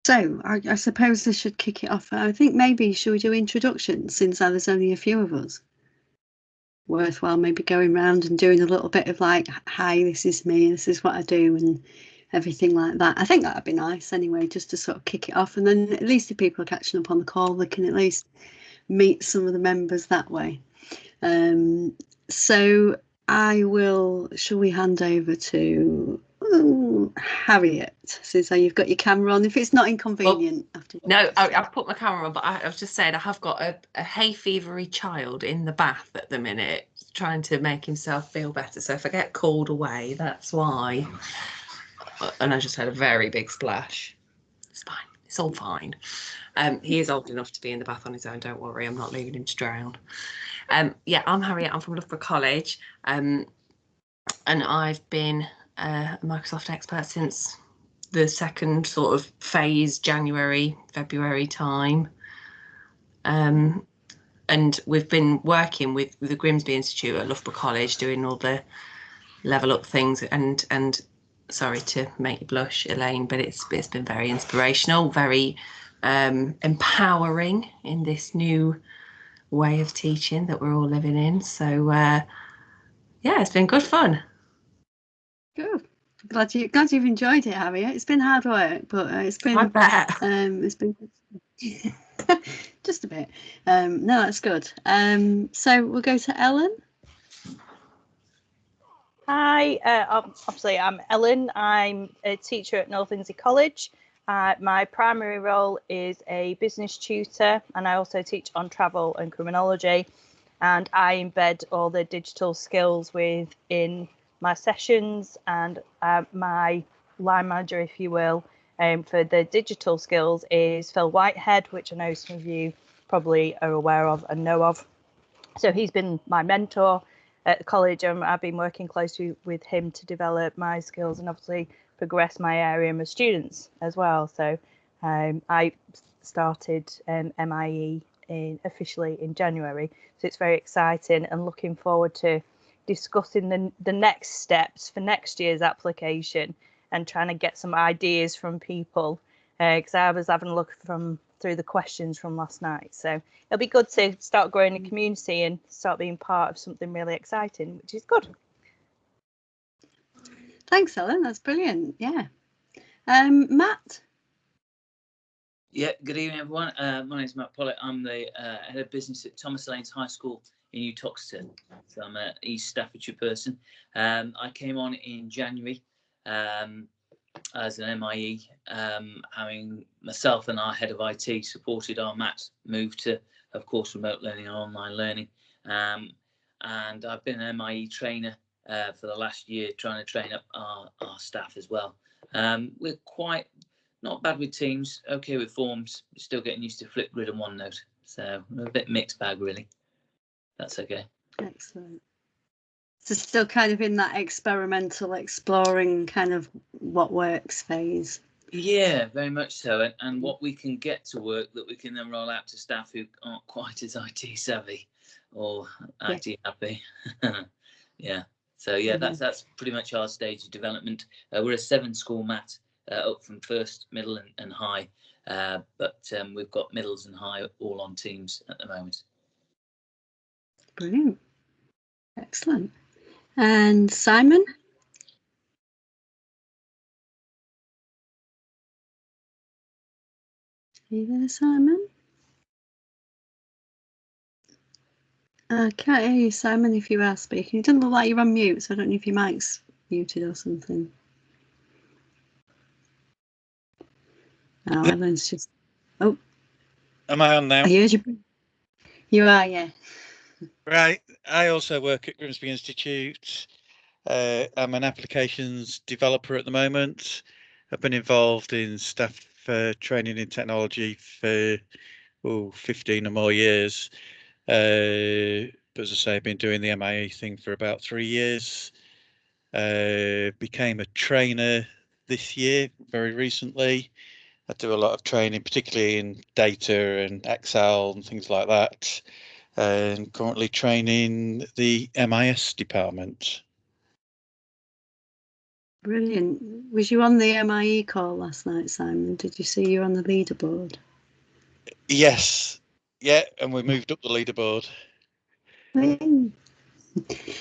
So I suppose I should kick it off. I think maybe should we do introductions, since there's only a few of us? Worthwhile maybe going round and doing a little bit of like, hi, this is me, this is what I do, and everything like that. I think that'd be nice anyway, just to sort of kick it off, and then at least if people are catching up on the call, they can at least meet some of the members that way. So shall we hand over to Harriet, since you've got your camera on, if it's not inconvenient. No, I've put my camera on, but I was just saying I have got a hay fevery child in the bath at the minute, trying to make himself feel better. So if I get called away, that's why. And I just had a very big splash. It's fine. It's all fine. He is old enough to be in the bath on his own. Don't worry, I'm not leaving him to drown. Yeah, I'm Harriet. I'm from Loughborough College, and I've been a Microsoft expert since the second sort of phase, January, February time. And we've been working with the Grimsby Institute at Loughborough College, doing all the level up things. And sorry to make you blush, Elaine, but it's been very inspirational, very empowering in this new way of teaching that we're all living in. So yeah, it's been good fun. Good. Glad you've enjoyed it, Harriet. It's been hard work, but it's been. I bet. It's been just a bit. No, that's good. So we'll go to Ellen. Hi, obviously I'm Ellen. I'm a teacher at Northinsey College. My primary role is a business tutor, and I also teach on travel and criminology. And I embed all the digital skills within my sessions, and my line manager, if you will, for the digital skills is Phil Whitehead, which I know some of you probably are aware of and know of. So he's been my mentor at the college, and I've been working closely with him to develop my skills and obviously progress my area and my students as well. So I started MIE officially in January, so it's very exciting, and looking forward to discussing the next steps for next year's application and trying to get some ideas from people, because I was having a look through the questions from last night. So it'll be good to start growing a community and start being part of something really exciting, which is good. Thanks, Ellen. That's brilliant. Yeah. Matt. Yeah, good evening, everyone. My name is Matt Pollitt. I'm the head of business at Thomas Lanes High School in Uttoxeter. So I'm an East Staffordshire person. I came on in January as an MIE, having myself and our head of IT supported our Matt move to, of course, remote learning and online learning. And I've been an MIE trainer for the last year, trying to train up our staff as well. We're quite not bad with Teams, okay with Forms, still getting used to Flipgrid and OneNote. So a bit mixed bag, really. That's okay. Excellent. So still kind of in that experimental, exploring kind of what works phase. Yeah, very much so. And what we can get to work that we can then roll out to staff who aren't quite as IT savvy or IT happy. Yeah. So yeah, that's pretty much our stage of development. We're a 7-school Matt, up from first, middle and high. But we've got middles and high all on Teams at the moment. Brilliant. Excellent. And Simon? Are you there, Simon? I can't hear you, Simon, if you are speaking. It doesn't look like you're on mute, so I don't know if your mic's muted or something. Oh, Ellen's just... Oh. Am I on now? I heard you. You are, yeah. Right. I also work at Grimsby Institute. I'm an applications developer at the moment. I've been involved in staff training in technology for 15 or more years. But as I say, I've been doing the MIE thing for about 3 years. Became a trainer this year, very recently. I do a lot of training, particularly in data and Excel and things like that. And currently training the MIS department. Brilliant. Was you on the MIE call last night, Simon? Did you see you're on the leaderboard? Yes. Yeah, and we moved up the leaderboard.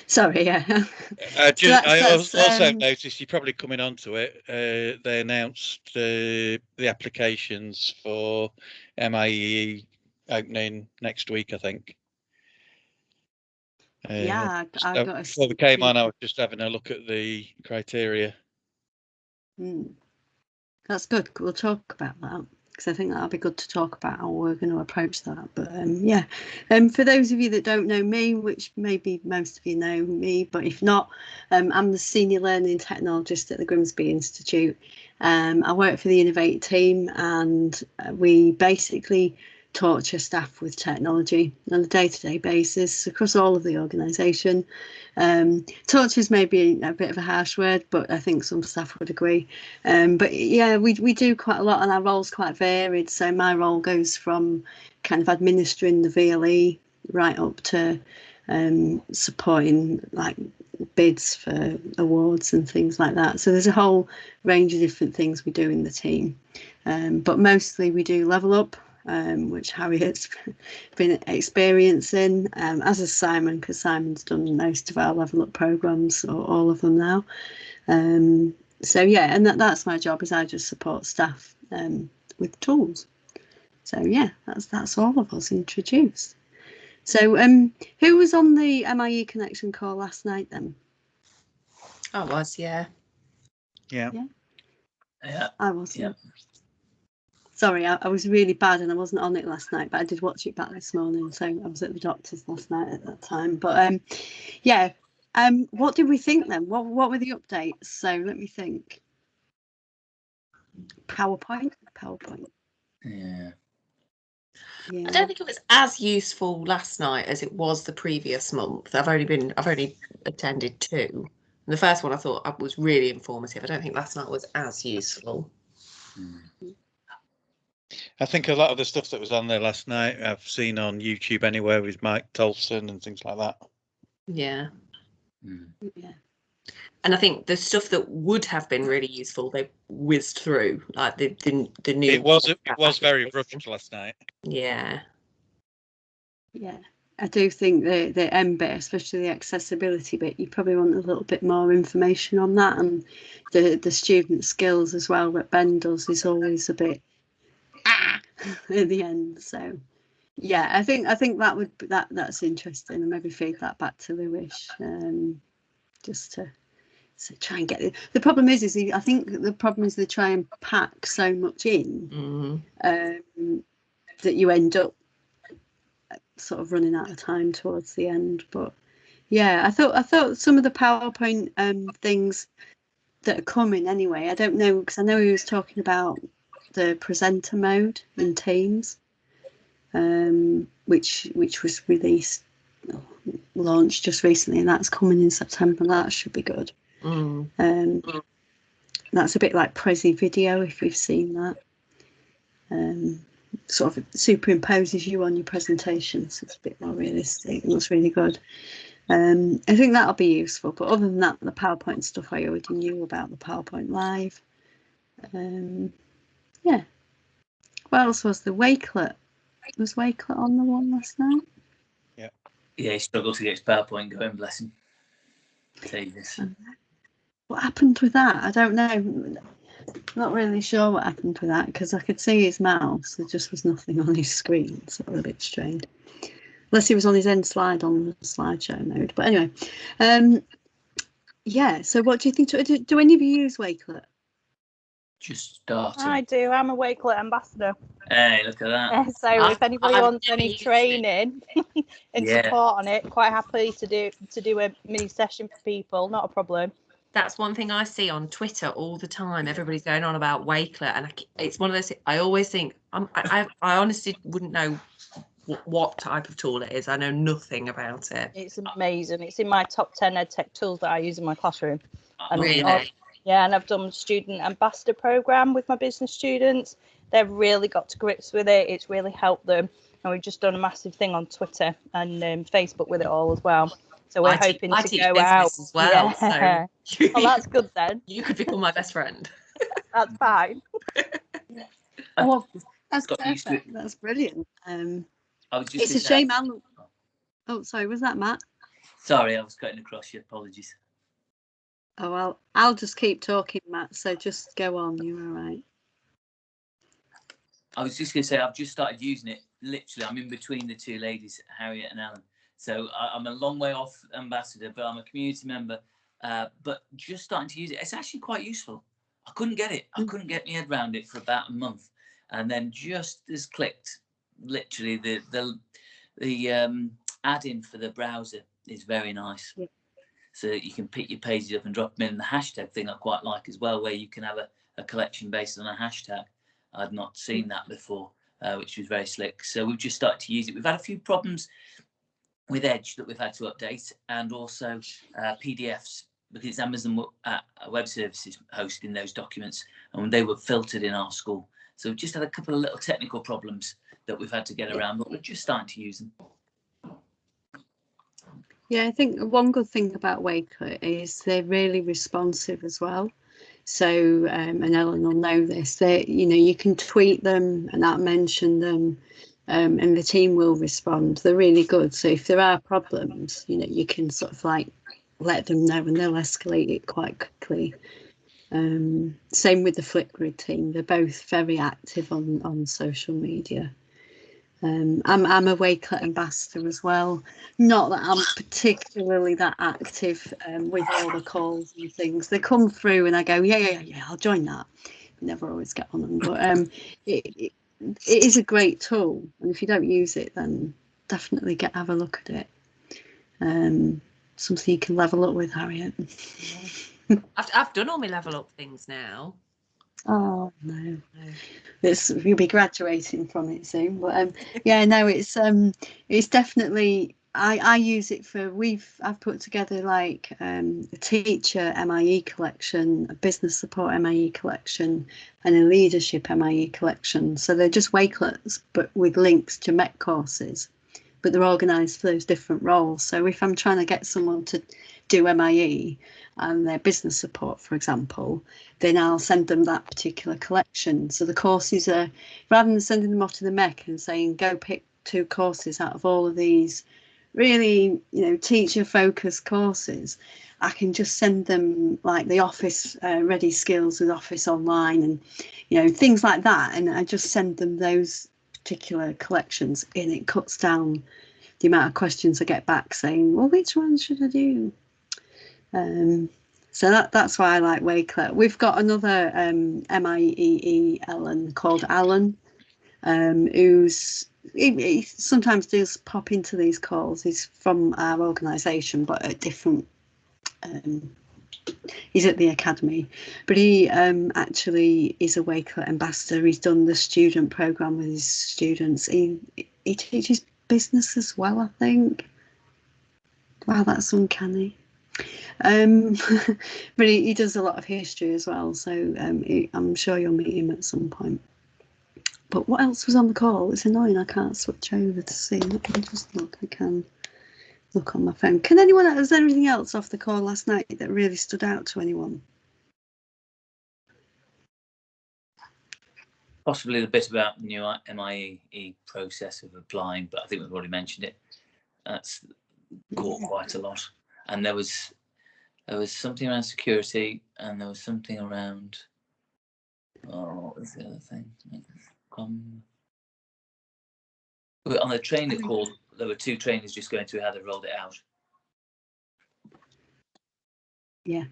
Sorry, yeah. I also noticed you're probably coming onto it. They announced the applications for MIE opening next week, I think. Yeah, I got before we came on, I was just having a look at the criteria. That's good. We'll talk about that because I think that'll be good to talk about how we're going to approach that. But yeah, for those of you that don't know me, which maybe most of you know me, but if not, I'm the Senior Learning Technologist at the Grimsby Institute. I work for the Innovate team, and we basically torture staff with technology on a day-to-day basis across all of the organisation. Torture is maybe a bit of a harsh word, but I think some staff would agree. But yeah, we do quite a lot, and our role's quite varied. So my role goes from kind of administering the VLE right up to supporting like bids for awards and things like that. So there's a whole range of different things we do in the team. But mostly we do level up, which Harriet's been experiencing, as has Simon, because Simon's done most of our level up programs, or all of them now. So yeah, and that's my job, is I just support staff with tools. So yeah, that's all of us introduced. So who was on the MIE Connection call last night then? I was, yeah. Yeah. I wasn't. Yeah. Sorry, I was really bad and I wasn't on it last night, but I did watch it back this morning. So I was at the doctor's last night at that time. But yeah, what did we think then? What were the updates? So let me think. PowerPoint. Yeah. I don't think it was as useful last night as it was the previous month. I've only attended 2. And the first one I thought was really informative. I don't think last night was as useful. I think a lot of the stuff that was on there last night I've seen on YouTube anywhere with Mike Tolson and things like that. Yeah. Yeah. And I think the stuff that would have been really useful, they whizzed through. Like the new. It was very rushed last night. Yeah. Yeah. I do think the M bit, especially the accessibility bit, you probably want a little bit more information on that, and the student skills as well that Ben does is always a bit in the end. So yeah, I think that's interesting, and maybe feed that back to Lewis, just to try and get it. The problem is I think the problem is they try and pack so much in that you end up sort of running out of time towards the end. But yeah, I thought some of the PowerPoint things that are coming anyway, I don't know, because I know he was talking about the presenter mode in Teams, which was launched just recently, and that's coming in September. That should be good. That's a bit like Prezi Video, if you've seen that. Sort of superimposes you on your presentation, so it's a bit more realistic. It looks really good. I think that'll be useful, but other than that, the PowerPoint stuff I already knew about, the PowerPoint Live. Yeah. What else was the Wakelet? Was Wakelet on the one last night? Yeah, he struggled to get his PowerPoint going, bless him. What happened with that? I don't know. Not really sure what happened with that, because I could see his mouse. There just was nothing on his screen, so it was a bit strange. Unless he was on his end slide on the slideshow mode. But anyway, yeah. So what do you think? Do any of you use Wakelet? Just starting. I do. I'm a Wakelet ambassador. Hey, look at that. So if anybody wants any training and support on it, quite happy to do a mini session for people. Not a problem. That's one thing I see on Twitter all the time. Everybody's going on about Wakelet, and it's one of those. I always think I honestly wouldn't know what type of tool it is. I know nothing about it. It's amazing. It's in my top 10 EdTech tools that I use in my classroom. And really? Yeah, and I've done student ambassador program with my business students. They've really got to grips with it. It's really helped them. And we've just done a massive thing on Twitter and Facebook with it all as well. So we're hoping I to teach go business out as well. Yeah. So Oh, that's good then. you could become my best friend. That's fine. Oh, that's got used to it. perfect. That's brilliant. I was just It's a gonna say- shame, Alan. Oh, sorry, was that Matt? Sorry, I was cutting across you. Apologies. Oh, well, I'll just keep talking, Matt. So just go on. You're all right. I was just going to say, I've just started using it. Literally, I'm in between the two ladies, Harriet and Alan. So I'm a long way off ambassador, but I'm a community member. But just starting to use it. It's actually quite useful. I couldn't get it. I couldn't get my head around it for about a month, and then just as clicked. Literally, the add-in for the browser is very nice. Yeah. So that you can pick your pages up and drop them in. The hashtag thing I quite like as well, where you can have a collection based on a hashtag. I'd not seen that before, which was very slick. So we've just started to use it. We've had a few problems with Edge that we've had to update, and also PDFs, because it's Amazon Web Services hosting those documents, and they were filtered in our school. So we've just had a couple of little technical problems that we've had to get around, but we're just starting to use them. Yeah, I think one good thing about Wakelet is they're really responsive as well. So, and Ellen will know this, that, you know, you can tweet them and that mention them, and the team will respond. They're really good. So if there are problems, you know, you can sort of like let them know and they'll escalate it quite quickly. Same with the Flipgrid team. They're both very active on social media. I'm a Wakelet ambassador as well. Not that I'm particularly that active with all the calls and things. They come through and I go, yeah, I'll join that. Never always get on them, but it is a great tool. And if you don't use it, then definitely have a look at it. Something you can level up with, Harriet. I've done all my level up things now. Oh no, you'll be graduating from it soon. But yeah, no, it's definitely. I use it for I've put together like a teacher MIE collection, a business support MIE collection, and a leadership MIE collection. So they're just Wakelets, but with links to MEC courses, but they're organised for those different roles. So if I'm trying to get someone to do MIE and their business support, for example, then I'll send them that particular collection. So the courses are, rather than sending them off to the MEC and saying, go pick 2 courses out of all of these really, you know, teacher focused courses, I can just send them like the Office ready skills with Office Online and, you know, things like that. And I just send them those particular collections, and it cuts down the amount of questions I get back saying, well, which one should I do? So that's why I like Wakelet. We've got another MIEE Ellen called Alan, he sometimes does pop into these calls. He's from our organisation, but at different. He's at the academy, but he actually is a Wakelet ambassador. He's done the student programme with his students. He teaches business as well, I think. Wow, that's uncanny. But he does a lot of history as well, so I'm sure you'll meet him at some point. But what else was on the call? It's annoying I can't switch over to see. Let me just look. I can look on my phone. Can anyone, was there anything else off the call last night that really stood out to anyone? Possibly the bit about the new MIEE process of applying, but I think we've already mentioned it. That's caught quite a lot. And there was something around security, and there was something around, what was the other thing? On the trainer call, there were 2 trainers just going through how they rolled it out. Yeah,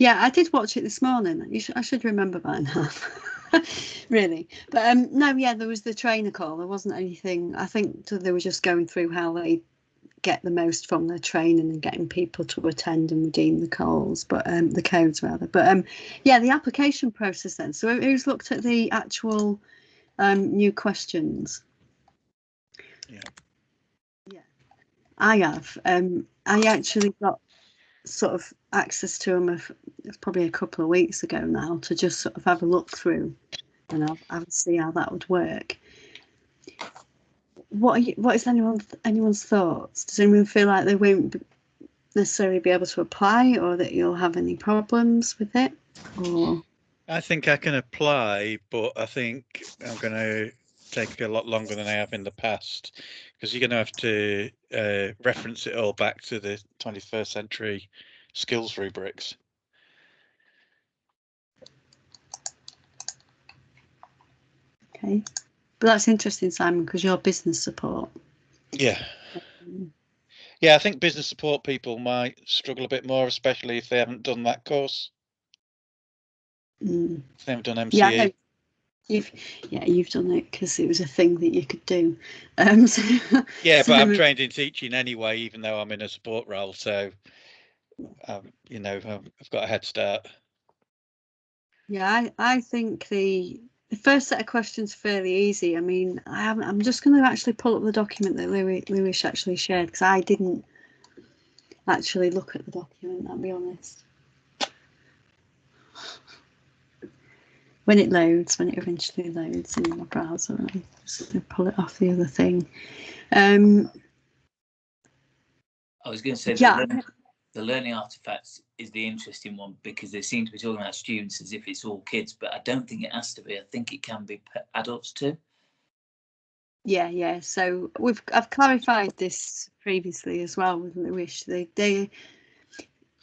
I did watch it this morning. I should remember by now. Really, but no, yeah, there was the trainer call. There wasn't anything. I think they were just going through how they get the most from their training and getting people to attend and redeem the calls, but the codes rather. But yeah, the application process then. So who's looked at the actual new questions? Yeah, I have. I actually got sort of access to them probably a couple of weeks ago now to just sort of have a look through and I'll see how that would work. What is anyone's thoughts? Does anyone feel like they won't necessarily be able to apply, or that you'll have any problems with it? Or I think I can apply, but I think I'm going to take a lot longer than I have in the past, because you're going to have to reference it all back to the 21st century skills rubrics. okay, but that's interesting, Simon, because you're business support. Yeah. Mm. Yeah, I think business support people might struggle a bit more, especially if they haven't done that course. Mm. If they haven't done Yeah, I MCE. know. You've done it because it was a thing that you could do. So, Yeah, but I'm so, trained in teaching anyway, even though I'm in a support role. So, you know, I've got a head start. yeah, I think the first set of questions are fairly easy. I mean, I'm just going to actually pull up the document that Lewis actually shared, because I didn't actually look at the document, I'll be honest. When it eventually loads in the browser, I'm just going to pull it off the other thing. I was going to say the learning artifacts is the interesting one, because they seem to be talking about students as if it's all kids, but I don't think it has to be. I think it can be adults too. Yeah. So I've clarified this previously as well with Lewis. The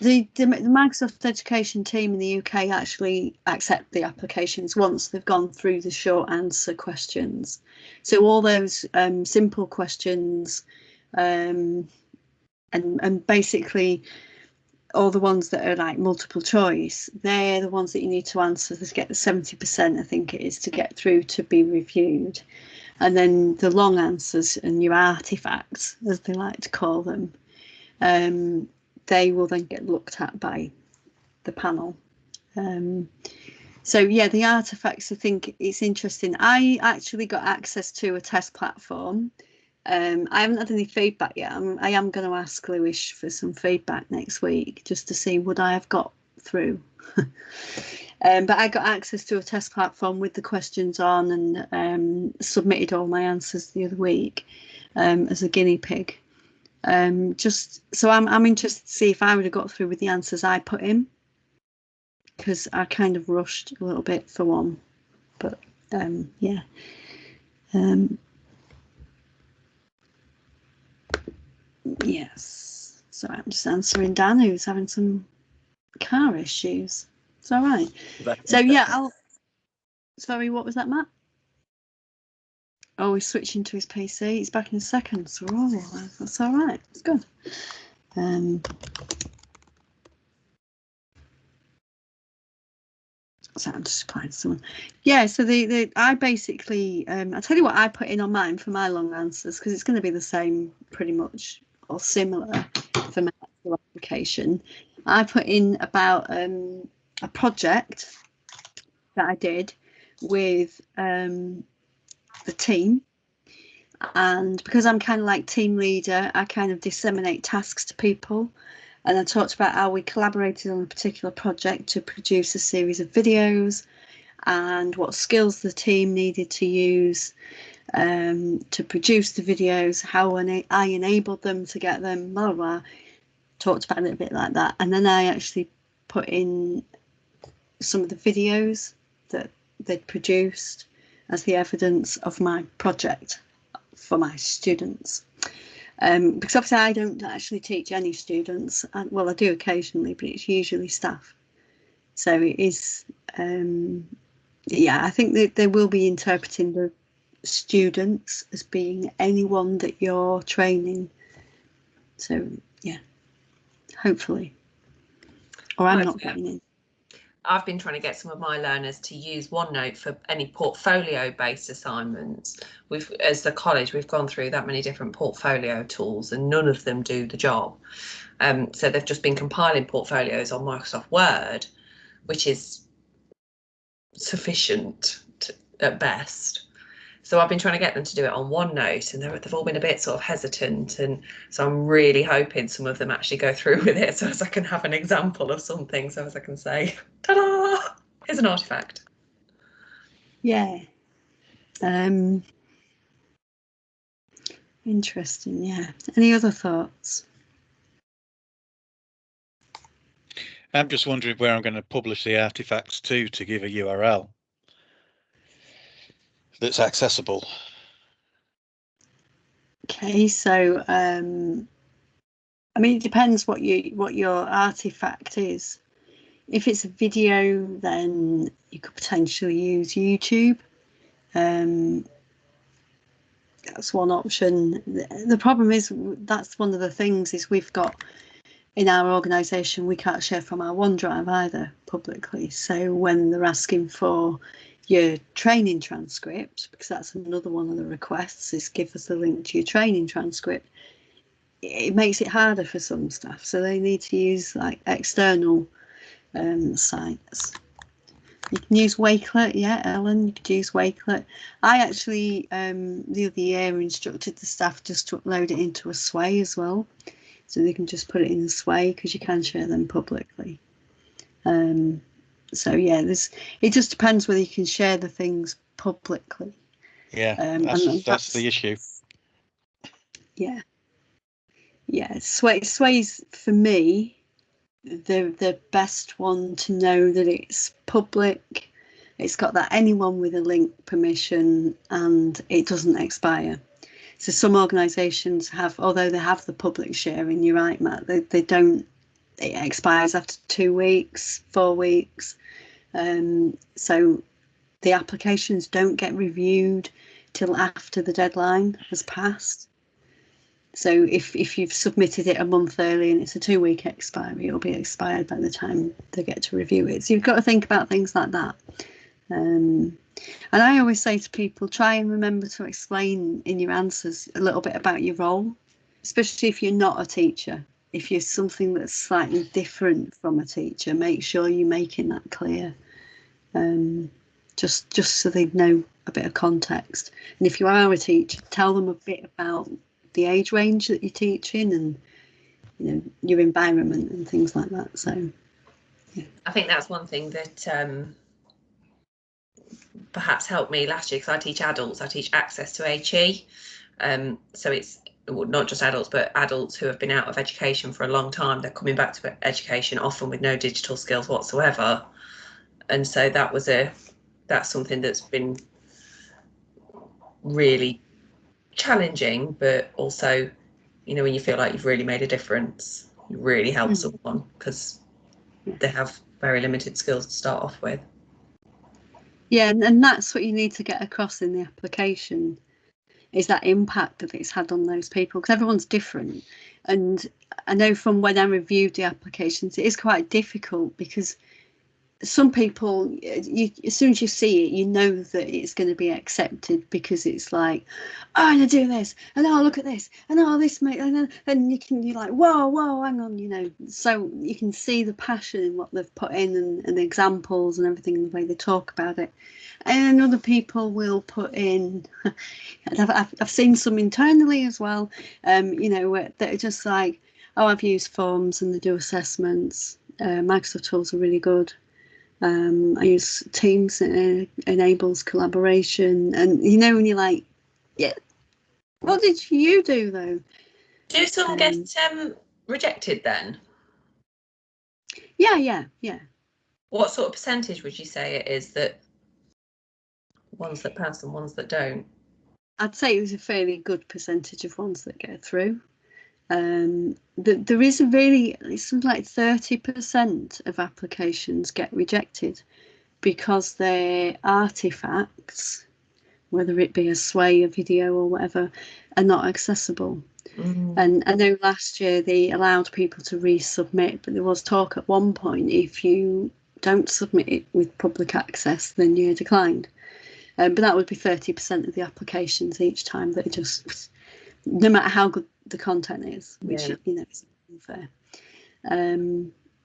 Microsoft Education team in the UK actually accept the applications once they've gone through the short answer questions. So all those simple questions, and basically all the ones that are like multiple choice, they're the ones that you need to answer to get the 70%, I think it is, to get through to be reviewed. And then the long answers and your artifacts, as they like to call them, they will then get looked at by the panel. So yeah, the artifacts, I think it's interesting. I actually got access to a test platform. I haven't had any feedback yet. I am going to ask Lewis for some feedback next week, just to see would I have got through. But I got access to a test platform with the questions on, and submitted all my answers the other week as a guinea pig. Just so I'm interested to see if I would have got through with the answers I put in, because I kind of rushed a little bit for one. But yeah. Yes. So I'm just answering Dan, who's having some car issues. It's all right. So yeah, sorry, what was that, Matt? Oh, he's switching to his PC. He's back in a second. So that's all right. It's good. So I'm just applying to someone. Yeah. So I basically I'll tell you what I put in on mine for my long answers, because it's going to be the same pretty much or similar for my actual application. I put in about a project that I did with the team, and because I'm kind of like team leader, I kind of disseminate tasks to people, and I talked about how we collaborated on a particular project to produce a series of videos, and what skills the team needed to use to produce the videos, how I enabled them to get them, blah, blah, blah. Talked about it a bit like that. And then I actually put in some of the videos that they'd produced as the evidence of my project for my students. Because obviously I don't actually teach any students. Well, I do occasionally, but it's usually staff. So it is, yeah, I think that they will be interpreting the students as being anyone that you're training. So yeah, hopefully. Or I'm not getting in. I've been trying to get some of my learners to use OneNote for any portfolio-based assignments. As the college, we've gone through that many different portfolio tools, and none of them do the job. So they've just been compiling portfolios on Microsoft Word, which is sufficient at best. So I've been trying to get them to do it on OneNote, and they've all been a bit sort of hesitant. And so I'm really hoping some of them actually go through with it, so as I can have an example of something, so as I can say, ta-da, here's an artifact. Yeah. Interesting. Yeah. Any other thoughts? I'm just wondering where I'm going to publish the artifacts to give a URL that's accessible. Okay, so I mean, it depends what your artifact is. If it's a video, then you could potentially use YouTube. That's one option. The problem is, that's one of the things, is we've got in our organisation, we can't share from our OneDrive either publicly. So when they're asking for your training transcript, because that's another one of the requests, is give us a link to your training transcript, it makes it harder for some staff. So they need to use like external sites. You can use Wakelet, yeah, Ellen, you could use Wakelet. I actually, the other year, instructed the staff just to upload it into a Sway as well. So they can just put it in a Sway, because you can share them publicly. So yeah, it just depends whether you can share the things publicly. Yeah, that's the issue. Yeah. Yeah, Sway's for me the best one to know that it's public. It's got that anyone with a link permission, and it doesn't expire. So some organisations have, although they have the public sharing, you're right, Matt, they don't, it expires after 2 weeks, 4 weeks. So the applications don't get reviewed till after the deadline has passed. So if you've submitted it a month early and it's a 2-week expiry, it'll be expired by the time they get to review it. So you've got to think about things like that. And I always say to people, try and remember to explain in your answers a little bit about your role, especially if you're not a teacher. If you're something that's slightly different from a teacher, make sure you're making that clear, just so they know a bit of context. And if you are a teacher, tell them a bit about the age range that you're teaching, and your environment and things like that. So yeah. I think that's one thing that perhaps helped me last year, because I teach adults. I teach access to HE, so it's not just adults, but adults who have been out of education for a long time. They're coming back to education, often with no digital skills whatsoever, and so that's something that's been really challenging, but also, when you feel like you've really made a difference, you really help someone, because they have very limited skills to start off with. Yeah, and that's what you need to get across in the application, is that impact that it's had on those people, because everyone's different. And I know from when I reviewed the applications, it is quite difficult, because some people, as soon as you see it, you know that it's going to be accepted, because it's like, oh, I'm going to do this, and oh, look at this, and oh, this mate, and you're like, whoa, hang on, so you can see the passion in what they've put in, and the examples and everything, and the way they talk about it. And other people will put in, and I've seen some internally as well, where they're just like, oh, I've used forms and they do assessments. Microsoft tools are really good. I use Teams, that enables collaboration, and when you're like, yeah, what did you do though? Do some get rejected then? Yeah. What sort of percentage would you say it is, that ones that pass and ones that don't? I'd say it was a fairly good percentage of ones that get through. There is it's something like 30% of applications get rejected because their artifacts, whether it be a Sway, a video or whatever, are not accessible. And I know last year they allowed people to resubmit, but there was talk at one point, if you don't submit it with public access, then you're declined. But that would be 30% of the applications each time, that just, no matter how good the content is, which is unfair.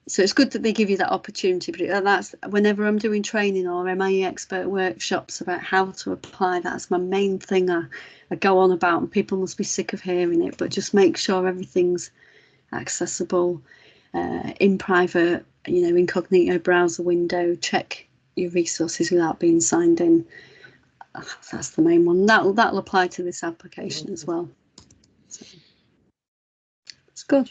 So it's good that they give you that opportunity, but that's whenever I'm doing training or MIEE expert workshops about how to apply, that's my main thing I go on about, and people must be sick of hearing it, but just make sure everything's accessible, in private, incognito browser window, check your resources without being signed in. That's the main one. That'll apply to this application as well. So it's good.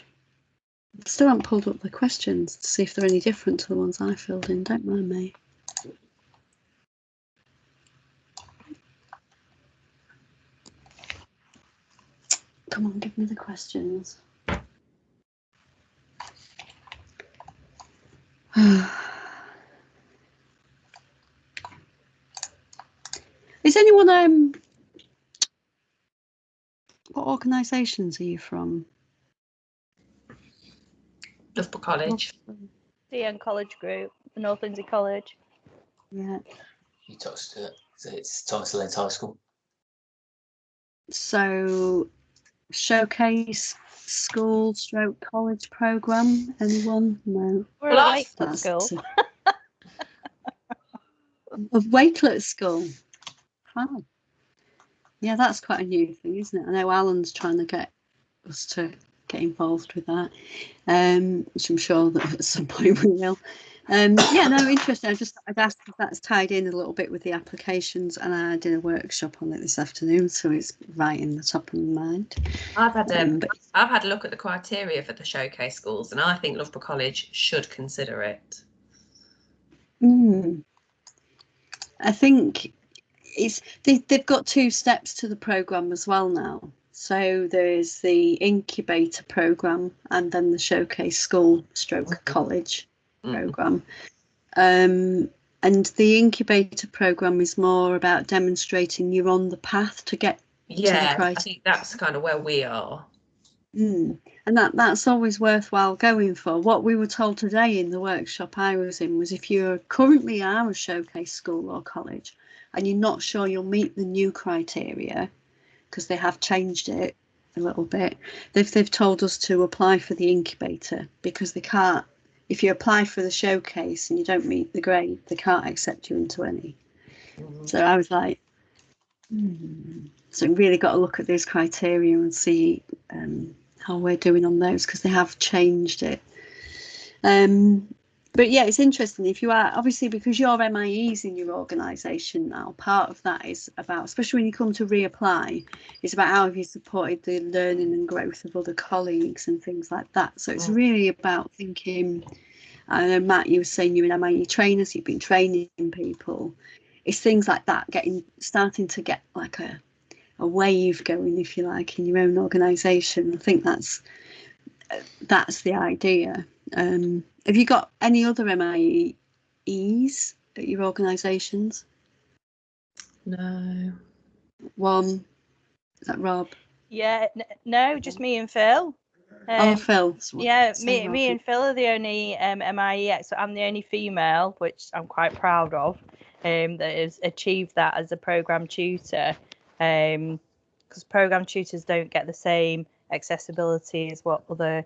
Still haven't pulled up the questions to see if they're any different to the ones I filled in. Don't mind me. Come on, give me the questions. Is anyone what organisations are you from? Loughborough College. DN College Group, North Lindsey College. Yeah. You touched it. So it's Thomas Lane's High School. So showcase school stroke college programme. Anyone? No. We're Well, a that's- Wakelet school. A Wakelet school. Wow. Yeah, that's quite a new thing, isn't it? I know Alan's trying to get us to get involved with that, which I'm sure that at some point we will. Yeah, no, interesting. I'd asked if that's tied in a little bit with the applications, and I did a workshop on it this afternoon, so it's right in the top of my mind. I've had a look at the criteria for the showcase schools, and I think Loughborough College should consider it. I think they've got 2 steps to the programme as well now. So there's the incubator programme and then the showcase school stroke college programme. And the incubator programme is more about demonstrating you're on the path to get to the criteria. I think that's kind of where we are. And that's always worthwhile going for. What we were told today in the workshop I was in was if you currently are a showcase school or college and you're not sure you'll meet the new criteria, because they have changed it a little bit, they've told us to apply for the incubator, because they can't, if you apply for the showcase and you don't meet the grade, they can't accept you into any. So I was like, so really got to look at those criteria and see how we're doing on those, because they have changed it. But yeah, it's interesting. If you are, obviously, because you're MIEs in your organisation now, part of that is about, especially when you come to reapply, it's about how have you supported the learning and growth of other colleagues and things like that. So it's really about thinking, I know, Matt, you were saying you're an MIE trainer, so you've been training people. It's things like that, starting to get like a wave going, if you like, in your own organisation. I think that's the idea. Have you got any other MIEs at your organisations? No. One, is that Rob? Yeah, no, just me and Phil. Phil. Yeah, me and Phil are the only MIE. So I'm the only female, which I'm quite proud of, that has achieved that as a programme tutor. Because programme tutors don't get the same accessibility as what other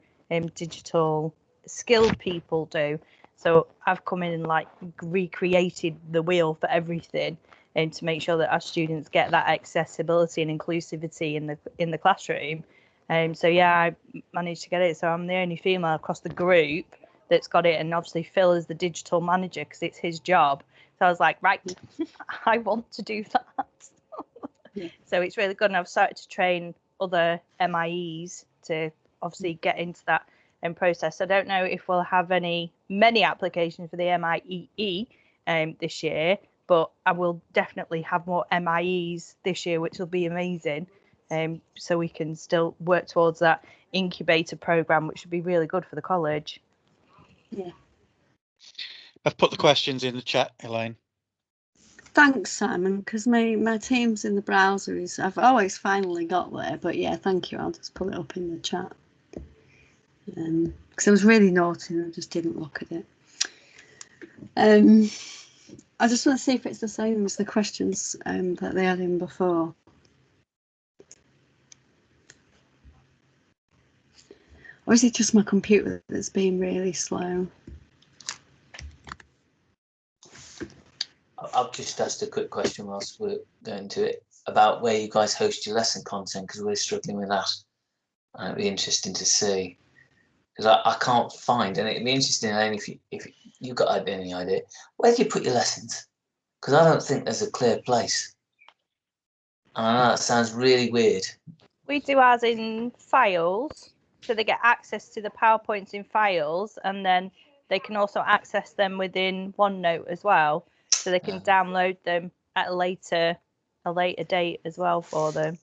digital skilled people do. So I've come in and like recreated the wheel for everything, and to make sure that our students get that accessibility and inclusivity in the classroom. So yeah, I managed to get it. So I'm the only female across the group that's got it, and obviously Phil is the digital manager because it's his job. So I was like, right, I want to do that. Yeah. So it's really good, and I've started to train other MIEs to obviously get into that process. I don't know if we'll have many applications for the MIEE this year, but I will definitely have more MIEs this year, which will be amazing. So we can still work towards that incubator program, which would be really good for the college. Yeah. I've put the questions in the chat, Elaine. Thanks, Simon, because my team's in the browser. I've always finally got there, but yeah, thank you. I'll just pull it up in the chat. Because I was really naughty and I just didn't look at it. I just want to see if it's the same as the questions that they had in before. Or is it just my computer that's being really slow? I've just asked a quick question whilst we're going to it about where you guys host your lesson content, because we're struggling with that. And it'd be interesting to see, because I can't find, and it'd be interesting, Elaine, if you've got any idea, where do you put your lessons? Because I don't think there's a clear place. And I know that sounds really weird. We do ours in files. So they get access to the PowerPoints in files, and then they can also access them within OneNote as well. So they can download them at a later date as well for them. Do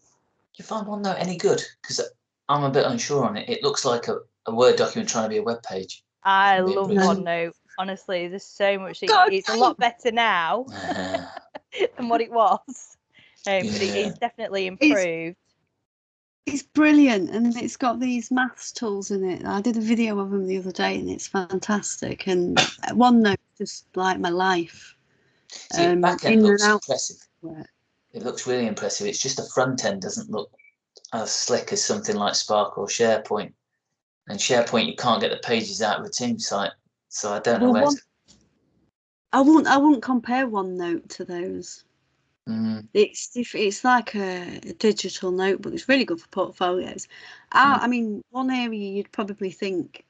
you find OneNote any good? Because I'm a bit unsure on it. It looks like a Word document trying to be a web page. I love OneNote. Honestly, there's so much. It's a lot better now than what it was. But it's definitely improved. It's brilliant, and it's got these maths tools in it. I did a video of them the other day, and it's fantastic. And OneNote just like my life. See, back end looks impressive. It looks really impressive. It's just the front end doesn't look as slick as something like Spark or SharePoint. And SharePoint, you can't get the pages out of a Teams site, so I don't know where. I wouldn't compare OneNote to those. It's like a digital notebook. It's really good for portfolios. I mean, one area you'd probably think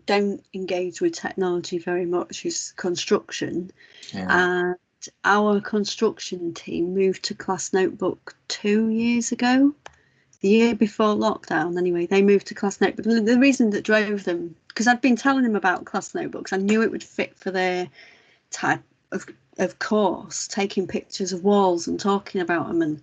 don't engage with technology very much is construction. And our construction team moved to Class Notebook 2 years ago. The year before lockdown, anyway, they moved to Class Notebook. The reason that drove them, because I'd been telling them about Class Notebooks, I knew it would fit for their type of course, taking pictures of walls and talking about them. And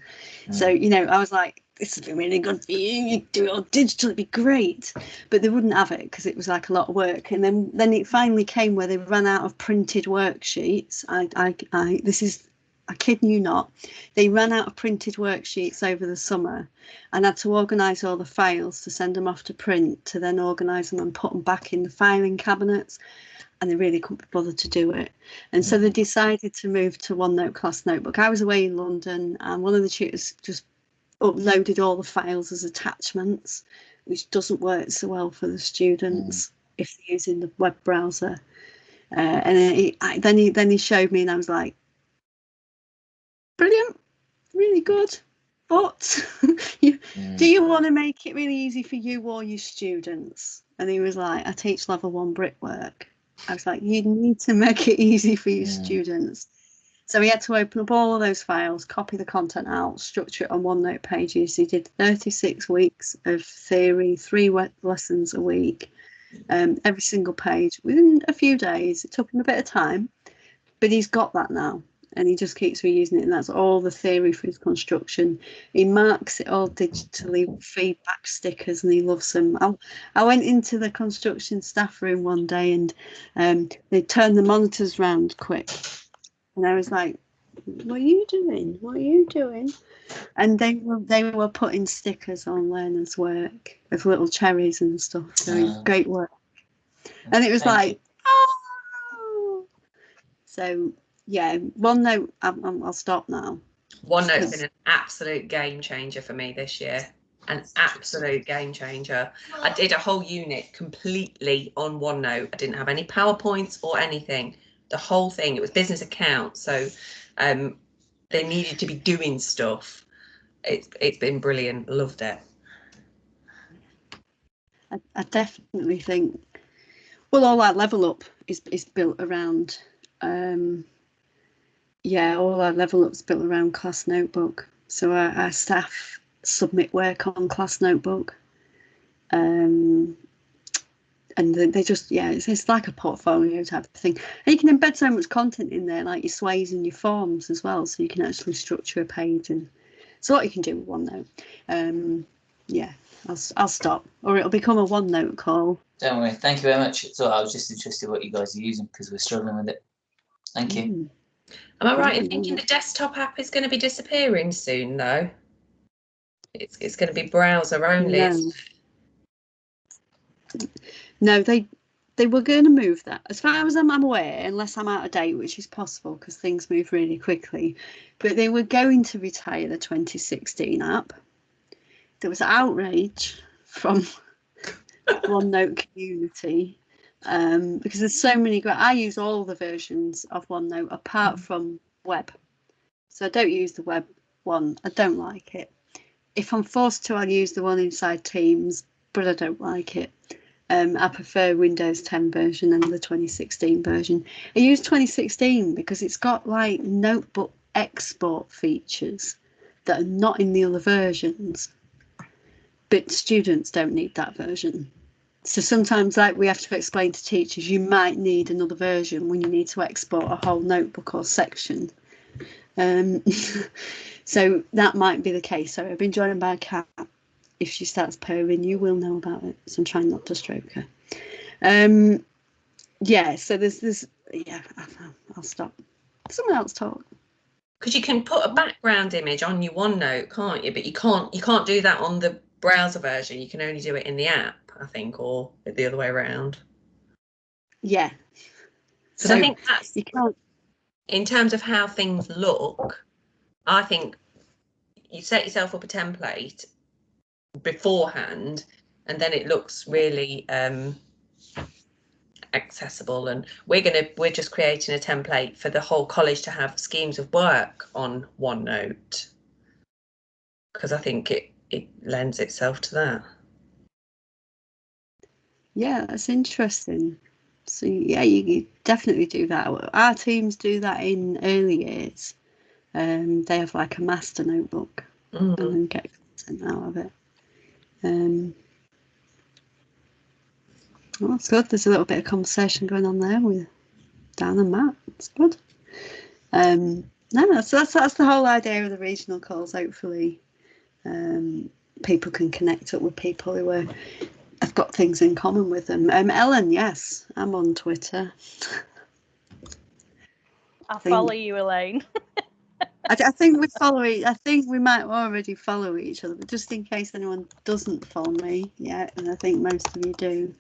so, you know, I was like, this would be really good for you. You do it all digital, it'd be great. But they wouldn't have it because it was like a lot of work. And then it finally came where they ran out of printed worksheets. I kid you not, they ran out of printed worksheets over the summer and had to organise all the files to send them off to print, to then organise them and put them back in the filing cabinets. And they really couldn't be bothered to do it. And so they decided to move to OneNote Class Notebook. I was away in London, and one of the tutors just uploaded all the files as attachments, which doesn't work so well for the students if they're using the web browser. And then he showed me, and I was like, brilliant, really good. But do you want to make it really easy for you or your students? And he was like, I teach level 1 brickwork. I was like, you need to make it easy for your students. So he had to open up all of those files, copy the content out, structure it on OneNote pages. He did 36 weeks of theory, 3 lessons a week, every single page within a few days. It took him a bit of time, but he's got that now. And he just keeps reusing it, and that's all the theory for his construction. He marks it all digitally, feedback stickers, and he loves them. I went into the construction staff room one day, and they turned the monitors round quick, and I was like, "What are you doing? What are you doing?" And they were putting stickers on learners' work of little cherries and stuff. So great work, and it was like, oh, so. Yeah, OneNote, I'll stop now. OneNote's been an absolute game changer for me this year. An absolute game changer. I did a whole unit completely on OneNote. I didn't have any PowerPoints or anything. The whole thing, it was business accounts. So they needed to be doing stuff. It's been brilliant. Loved it. I definitely think, well, all that level up is built around all our level up's built around Class Notebook. So our staff submit work on Class Notebook. And they just, it's like a portfolio type of thing. And you can embed so much content in there, like your sways and your forms as well. So you can actually structure a page. And so what you can do with OneNote. I'll stop, or it'll become a OneNote call. Don't worry. Thank you very much. So I was just interested what you guys are using because we're struggling with it. Thank you. Am I right in thinking the desktop app is going to be disappearing soon, though? It's going to be browser only. No, they were going to move that. As far as I'm aware, unless I'm out of date, which is possible because things move really quickly. But they were going to retire the 2016 app. There was outrage from OneNote community. Because there's so many I use all the versions of OneNote apart from web, so I don't use the web one. I don't like it. If I'm forced to, I'll use the one inside Teams, but I don't like it. I prefer Windows 10 version and the 2016 version. I use 2016 because it's got like notebook export features that are not in the other versions, but students don't need that version. So sometimes, like, we have to explain to teachers, you might need another version when you need to export a whole notebook or section. So that might be the case. So I've been joined by a cat. If she starts purring, you will know about it. So I'm trying not to stroke her. Yeah, so there's yeah, I'll stop. Someone else talk. Because you can put a background image on your OneNote, can't you? But you can't do that on the browser version. You can only do it in the app, I think, or the other way around. Yeah. Because So I think that's, you can't. in terms of how things look, I think you set yourself up a template beforehand, and then it looks really accessible. And we're just creating a template for the whole college to have schemes of work on OneNote, because I think it lends itself to that. Yeah, that's interesting. So yeah, you definitely do that. Our teams do that in early years. They have like a master notebook and then get content out of it. Well, that's good. There's a little bit of conversation going on there with Dan and Matt. It's good. No, that's the whole idea of the regional calls. Hopefully, people can connect up with people who have got things in common with them. Ellen, yes, I'm on Twitter. I follow you, Elaine. I think we follow. I think we might already follow each other, but just in case anyone doesn't follow me yet, and I think most of you do,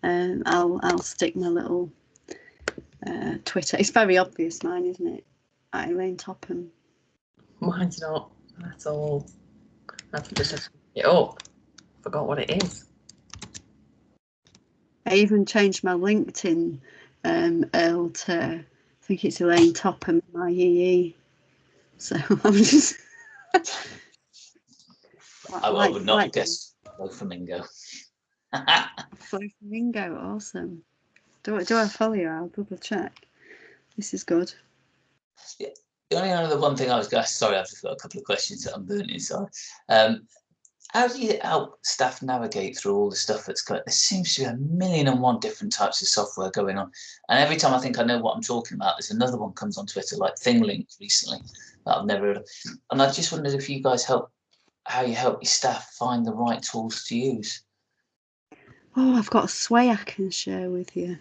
I'll stick my little Twitter. It's very obvious, mine, isn't it? Elaine Topham. Mine's not. That's all. I've just it up. Forgot what it is. I even changed my LinkedIn Earl to, I think it's Elaine Topham, MIEE. So I'm just. I would not guess Flamingo. Flamingo, awesome. Do I follow you? I'll double check. This is good. Yeah. The only other one thing I was going to, sorry, I've just got a couple of questions that I'm burning inside. How do you help staff navigate through all the stuff that's going? There seems to be 1,000,001 different types of software going on, and every time I think I know what I'm talking about, there's another one comes on Twitter, like ThingLink recently, that I've never heard of. And I just wondered if you guys how you help your staff find the right tools to use. Oh, I've got a sway I can share with you.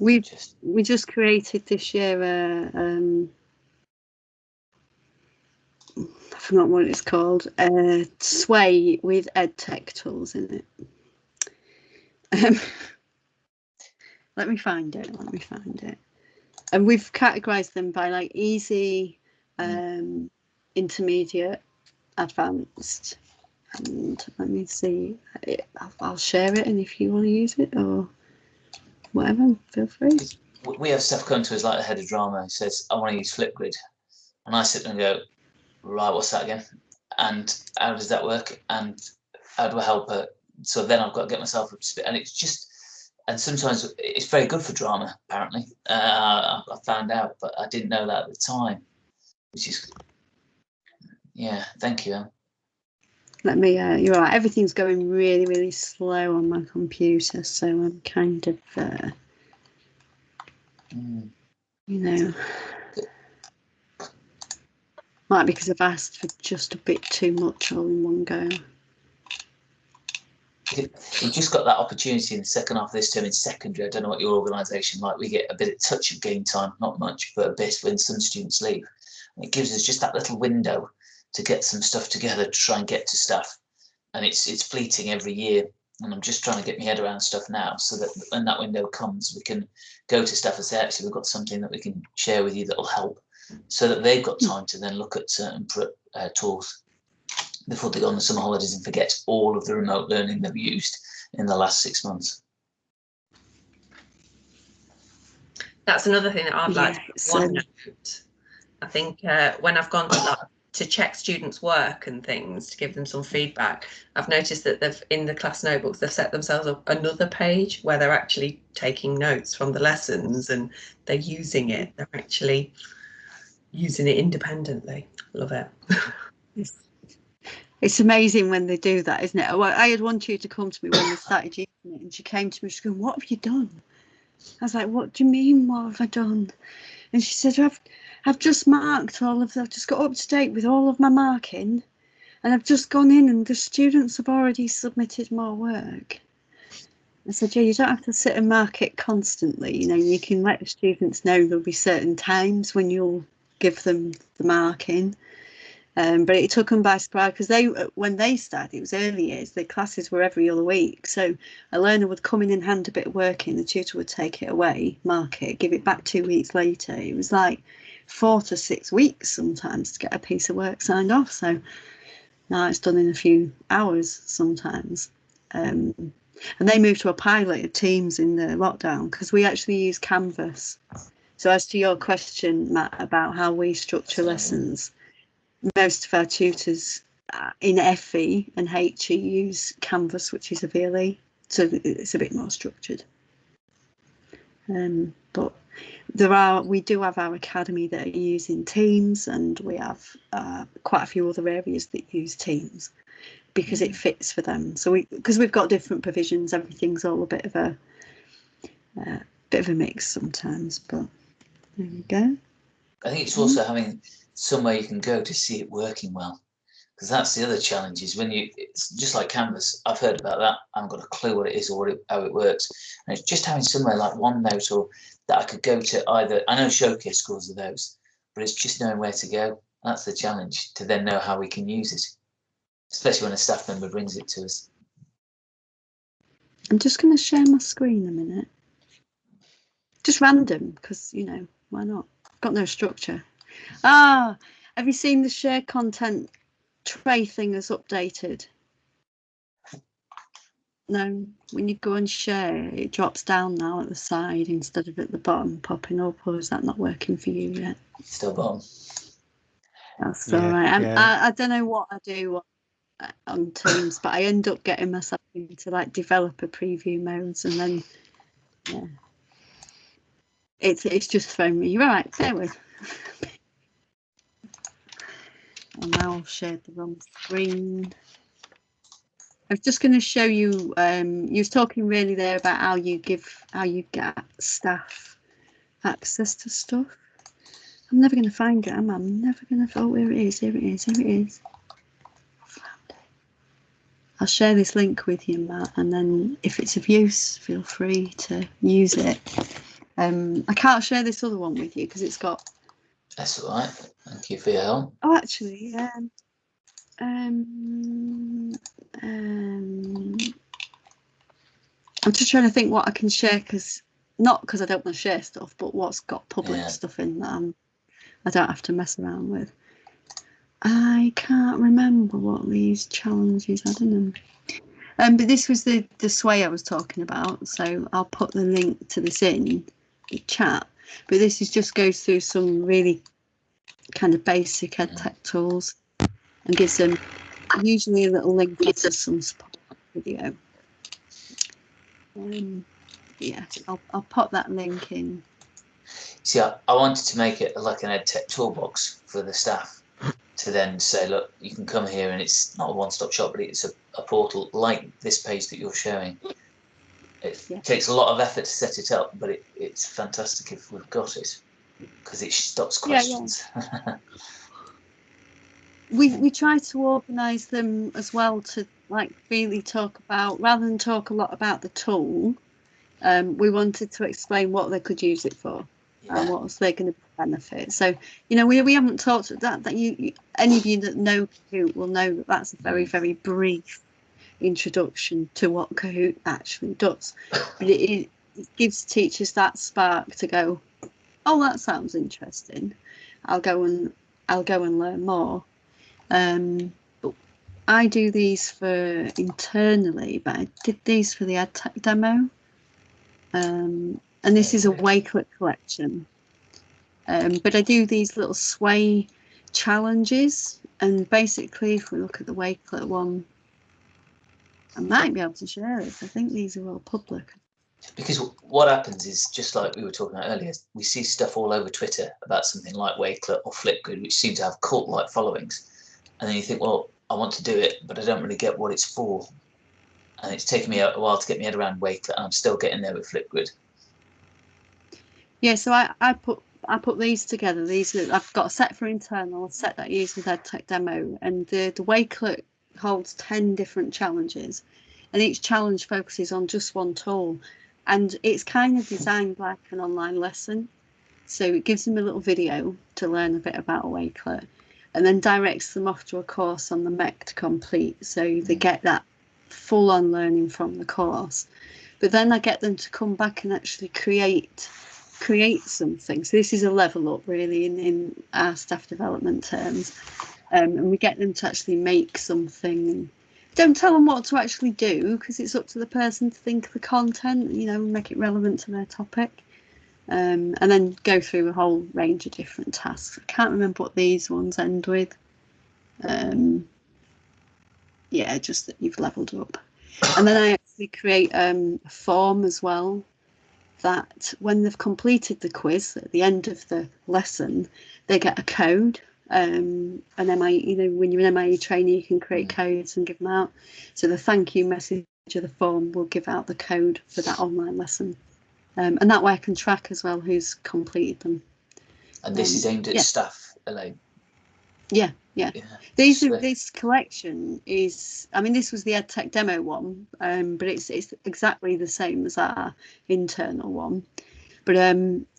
We just created this year I forgot what it's called, Sway with EdTech tools in it. Let me find it. And we've categorized them by like easy, intermediate, advanced. And let me see. I'll share it, and if you want to use it or whatever, feel free. We have stuff come to us like the head of drama who says, I want to use Flipgrid. And I sit there and go, right, what's that again? And how does that work? And how do I help her? So then I've got to get myself up to speed. And it's just, and sometimes it's very good for drama, apparently. I found out, but I didn't know that at the time, which is, yeah, thank you, Em. Let me, you're right, everything's going really, really slow on my computer, so I'm kind of, you know, might be because I've asked for just a bit too much all in one go. We've just got that opportunity in the second half of this term in secondary. I don't know what your organisation like. We get a bit of touch of game time, not much, but a bit when some students leave. And it gives us just that little window to get some stuff together to try and get to stuff. And it's fleeting every year. And I'm just trying to get my head around stuff now so that when that window comes, we can go to staff and say, actually, we've got something that we can share with you that will help, so that they've got time to then look at certain tools before they go on the summer holidays and forget all of the remote learning they've used in the last 6 months. That's another thing that I'd like to OneNote. I think when I've gone to check students' work and things to give them some feedback, I've noticed that they've, in the class notebooks, they've set themselves up another page where they're actually taking notes from the lessons and they're using it. They're actually using it independently. Love it. It's amazing when they do that, isn't it? Well, I had one tutor come to me when they started using it, and she came to me, she's going, "What have you done?" I was like, "What do you mean, what have I done?" And she said, I've just marked I've just got up to date with all of my marking, and I've just gone in and the students have already submitted more work. I said, yeah, you don't have to sit and mark it constantly. You know, you can let the students know there'll be certain times when you'll give them the marking. But it took them by surprise because when they started, it was early years, the classes were every other week. So a learner would come in and hand a bit of work in, the tutor would take it away, mark it, give it back 2 weeks later. It was like 4 to 6 weeks sometimes to get a piece of work signed off. So now it's done in a few hours sometimes. And they moved to a pilot of Teams in the lockdown because we actually use Canvas. So as to your question, Matt, about how we structure lessons, most of our tutors in FE and HE use Canvas, which is a VLE, so it's a bit more structured. But we do have our academy that are using Teams, and we have quite a few other areas that use Teams because it fits for them. So because we've got different provisions, everything's all a bit of a mix sometimes. But there we go. I think it's also having somewhere you can go to see it working well, because that's the other challenge. Is when it's just like Canvas. I've heard about that. I haven't got a clue what it is or how it works. And it's just having somewhere like OneNote or that I could go to either. I know Showcase schools are those, but it's just knowing where to go. That's the challenge, to then know how we can use it, especially when a staff member brings it to us. I'm just going to share my screen a minute. Just random, because, you know, why not? Got no structure. Have you seen the share content tray thing is updated? No, when you go and share, it drops down now at the side instead of at the bottom popping up, or is that not working for you yet? Still bottom. That's all right. I don't know what I do on Teams, but I end up getting myself into like developer preview modes, and then yeah, it's just thrown me. Right, bear with. And now I'll share the wrong screen. I was just going to show you. You was talking really there about how you get staff access to stuff. I'm never going to find it, am I? I'm never going to. Oh, here it is. Here it is. Here it is. I'll share this link with you, Matt, and then if it's of use, feel free to use it. I can't share this other one with you because it's got. That's all right. Thank you for your help. Oh, actually, I'm just trying to think what I can share, not because I don't want to share stuff, but what's got public stuff in that I don't have to mess around with. I can't remember what these challenges, I don't know. But this was the sway I was talking about, so I'll put the link to this in the chat. But this just goes through some really kind of basic EdTech tools and gives them usually a little link to some support video. Yeah, I'll pop that link in. See, I wanted to make it like an EdTech toolbox for the staff to then say, look, you can come here, and it's not a one-stop shop, but it's a portal like this page that you're showing. It takes a lot of effort to set it up, but it's fantastic if we've got it, because it stops questions. Yeah. We try to organise them as well to like really talk about, rather than talk a lot about the tool, we wanted to explain what they could use it for and what was they going to benefit. So, you know, we haven't talked that you any of you that know Kahoot will know that that's a very, very brief introduction to what Kahoot actually does. But it gives teachers that spark to go, oh, that sounds interesting. I'll go and learn more. But I do these for internally, but I did these for the EdTech demo. And this is a Wakelet collection. But I do these little sway challenges, and basically if we look at the Wakelet one, I might be able to share it. I think these are all public. Because what happens is, just like we were talking about earlier, we see stuff all over Twitter about something like Wakelet or Flipgrid, which seem to have cult-like followings. And then you think, well, I want to do it, but I don't really get what it's for. And it's taken me a while to get my head around Wakelet, and I'm still getting there with Flipgrid. Yeah, so I put these together. I've got a set for internal, a set that I use with EdTech Demo, and the Wakelet holds 10 different challenges, and each challenge focuses on just one tool, and it's kind of designed like an online lesson. So it gives them a little video to learn a bit about Wakelet, and then directs them off to a course on the MEC to complete, so they get that full-on learning from the course. But then I get them to come back and actually create something. So this is a level up really in our staff development terms, and we get them to actually make something. And don't tell them what to actually do, because it's up to the person to think of the content, you know, make it relevant to their topic, and then go through a whole range of different tasks. I can't remember what these ones end with. Yeah, just that you've leveled up. And then I actually create a form as well, that when they've completed the quiz at the end of the lesson, they get a code. An MIE, you know, when you're an MIE trainer, you can create codes and give them out. So the thank you message of the form will give out the code for that online lesson. And that way I can track as well who's completed them. And this is aimed at staff alone. Yeah. This collection is, I mean, this was the EdTech Demo one, but it's exactly the same as our internal one. But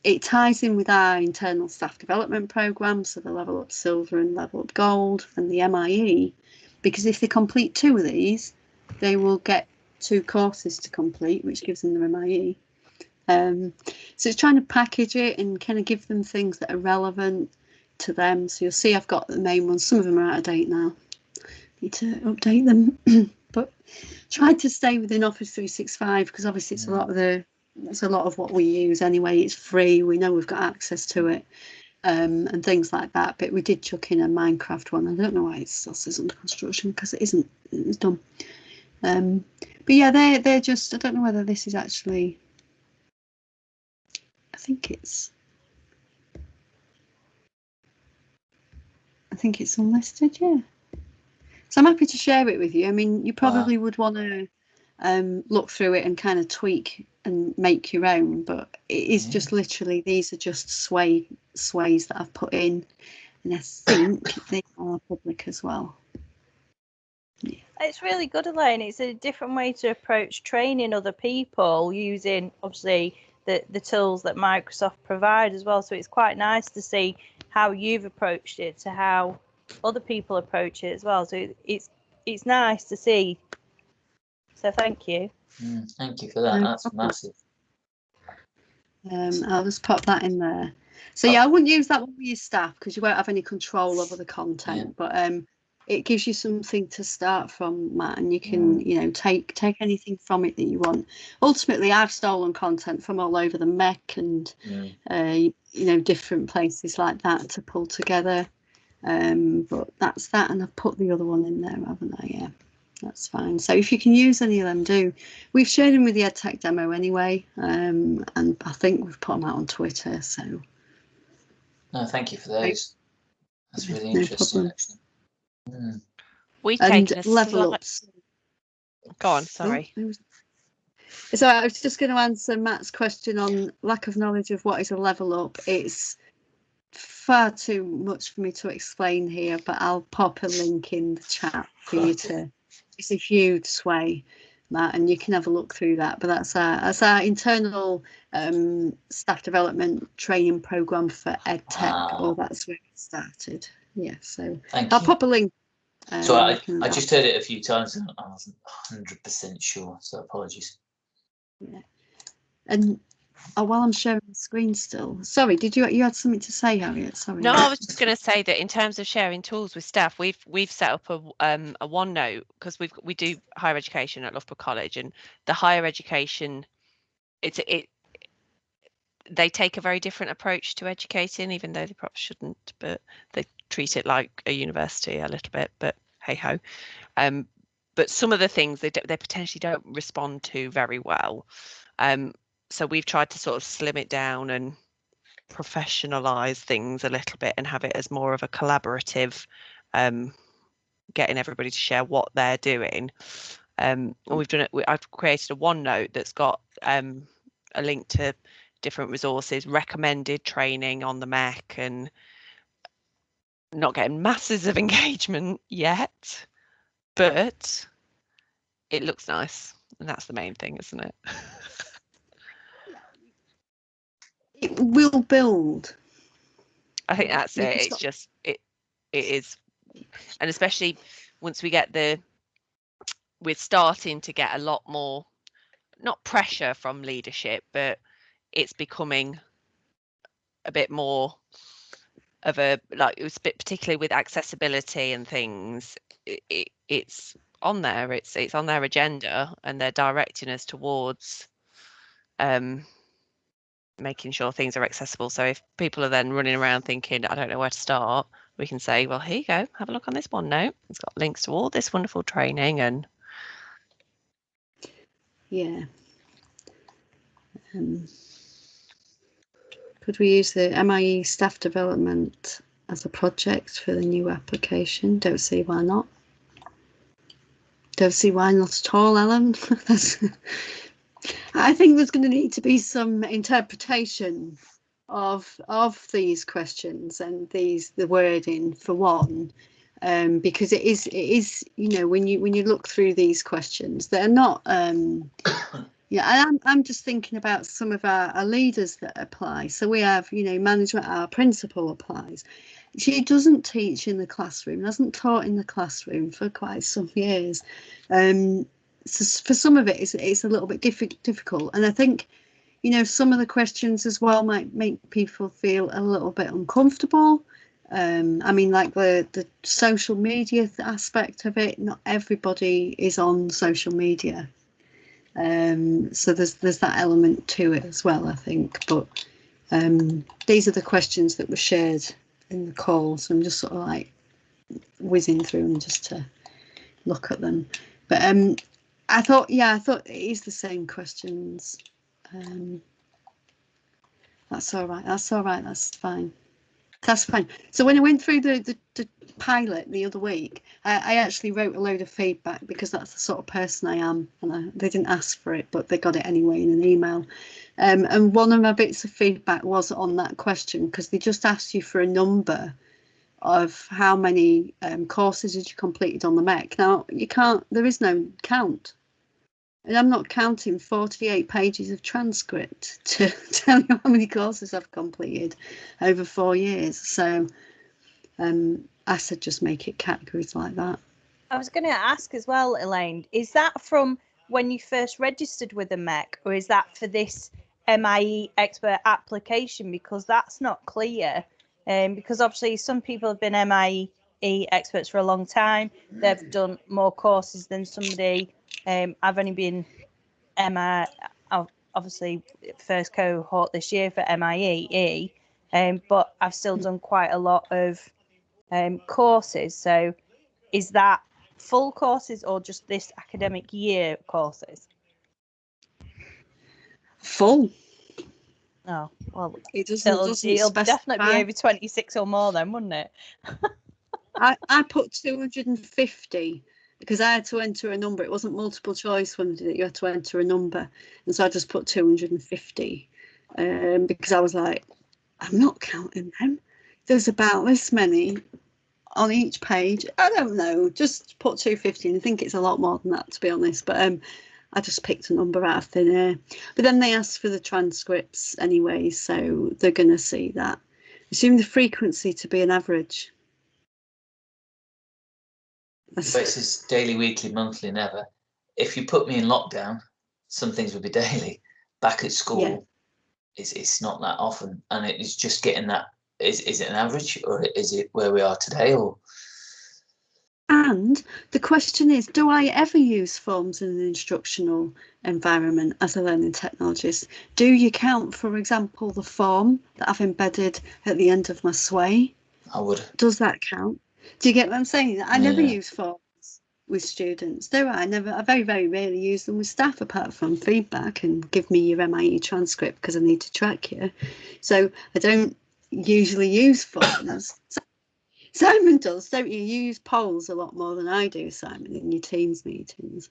it ties in with our internal staff development programme, so the Level Up Silver and Level Up Gold and the MIE, because if they complete 2 of these, they will get 2 courses to complete, which gives them their MIE. So it's trying to package it and kind of give them things that are relevant to them. So you'll see I've got the main ones. Some of them are out of date now. Need to update them. But try to stay within Office 365, because obviously it's a lot of what we use anyway. It's free. We know we've got access to it, and things like that. But we did chuck in a Minecraft one. I don't know why it still says under construction, because it isn't. It was done. But yeah, they're just. I don't know whether this is actually. I think it's unlisted, yeah. So I'm happy to share it with you. I mean, you probably would want to look through it and kind of tweak and make your own, but it is just literally, these are just sways that I've put in, and I think they are public as well. Yeah. It's really good, Elaine. It's a different way to approach training other people using, obviously, the tools that Microsoft provide as well. So it's quite nice to see how you've approached it to how other people approach it as well. So it's nice to see. So thank you. Thank you for that. That's massive. I'll just pop that in there. So yeah, I wouldn't use that one with your staff, because you won't have any control over the content. But it gives you something to start from, Matt, and you can, you know, take anything from it that you want. Ultimately, I've stolen content from all over the MEC and you know, different places like that to pull together. But that's that, and I've put the other one in there, haven't I? Yeah, that's fine. So if you can use any of them, do. We've shared them with the EdTech Demo anyway, and I think we've put them out on Twitter. So no, thank you for those. That's really interesting, actually. We've taken a level ups. Go on, sorry. So I was just going to answer Matt's question on lack of knowledge of what is a level up. It's far too much for me to explain here, but I'll pop a link in the chat for you to. It's a huge sway, Matt, and you can have a look through that. But that's our internal staff development training program for EdTech, or that's where it started. Yeah, so I'll pop a link. So I just heard it a few times and I wasn't 100% sure, so apologies. Yeah, and while I'm sharing the screen still, sorry, did you had something to say, Harriet? Sorry. No, I was just going to say that in terms of sharing tools with staff, we've set up a OneNote, because we do higher education at Loughborough College, and the higher education, they take a very different approach to educating, even though they perhaps shouldn't, but they treat it like a university a little bit, but hey ho. But some of the things they potentially don't respond to very well. So we've tried to sort of slim it down and professionalize things a little bit and have it as more of a collaborative getting everybody to share what they're doing. And we've done it. I've created a OneNote that's got a link to different resources, recommended training on the MEC, and not getting masses of engagement yet, but it looks nice, and that's the main thing, isn't it? It will build. I think that's it. It's just it is, and especially once we get we're starting to get a lot more, not pressure from leadership, but it's becoming a bit more of a, like, it was a bit, particularly with accessibility and things, it's on there, it's on their agenda, and they're directing us towards making sure things are accessible. So if people are then running around thinking, I don't know where to start, we can say, well, here you go, have a look on this OneNote. It's got links to all this wonderful training. And yeah. Could we use the MIEE staff development as a project for the new application? Don't see why not. Don't see why not at all, Ellen. I think there's going to need to be some interpretation of these questions and the wording for one, because it is you know, when you look through these questions, they're not yeah, I'm just thinking about some of our leaders that apply. So we have, you know, management, our principal applies. She doesn't teach in the classroom, hasn't taught in the classroom for quite some years. So for some of it, it's a little bit difficult. And I think, you know, some of the questions as well might make people feel a little bit uncomfortable. I mean, like the social media aspect of it, not everybody is on social media. So there's that element to it as well, I think. But these are the questions that were shared in the call, so I'm just sort of like whizzing through them just to look at them. But I thought it is the same questions. That's all right. That's fine. That's fine. So when I went through the pilot the other week, I actually wrote a load of feedback, because that's the sort of person I am, and they didn't ask for it, but they got it anyway in an email. And one of my bits of feedback was on that question, because they just asked you for a number of how many courses had you completed on the MEC. Now, you can't, there is no count. And I'm not counting 48 pages of transcript to tell you how many courses I've completed over 4 years. So I said just make it categories like that. I was going to ask as well, Elaine, is that from when you first registered with the MEC, or is that for this MIE expert application? Because that's not clear. Because obviously some people have been MIE experts for a long time. They've done more courses than somebody. I've only been obviously first cohort this year for MIE, but I've still done quite a lot of courses. So is that full courses or just this academic year courses? Full. Oh, well, it doesn't it'll specify. definitely be over 26 or more then, wouldn't it? I put 250 because I had to enter a number. It wasn't multiple choice when you had to enter a number, and so I just put 250 because I was like, I'm not counting them. There's about this many on each page. I don't know, just put 250, and I think it's a lot more than that, to be honest, but I just picked a number out of thin air. But then they asked for the transcripts anyway, so they're going to see that. Assume the frequency to be an average. This is daily, weekly, monthly, never. If you put me in lockdown, some things would be daily. Back at school, it's not that often, and it is just getting that. Is it an average, or is it where we are today? Or and the question is, do I ever use forms in an instructional environment as a learning technologist? Do you count, for example, the form that I've embedded at the end of my sway? I would. Does that count? Do you get what I'm saying? I never use forms with students, do I? I very, very rarely use them with staff, apart from feedback and give me your MIE transcript because I need to track you. So I don't usually use forms. Simon does, don't you? You use polls a lot more than I do, Simon, in your Teams meetings.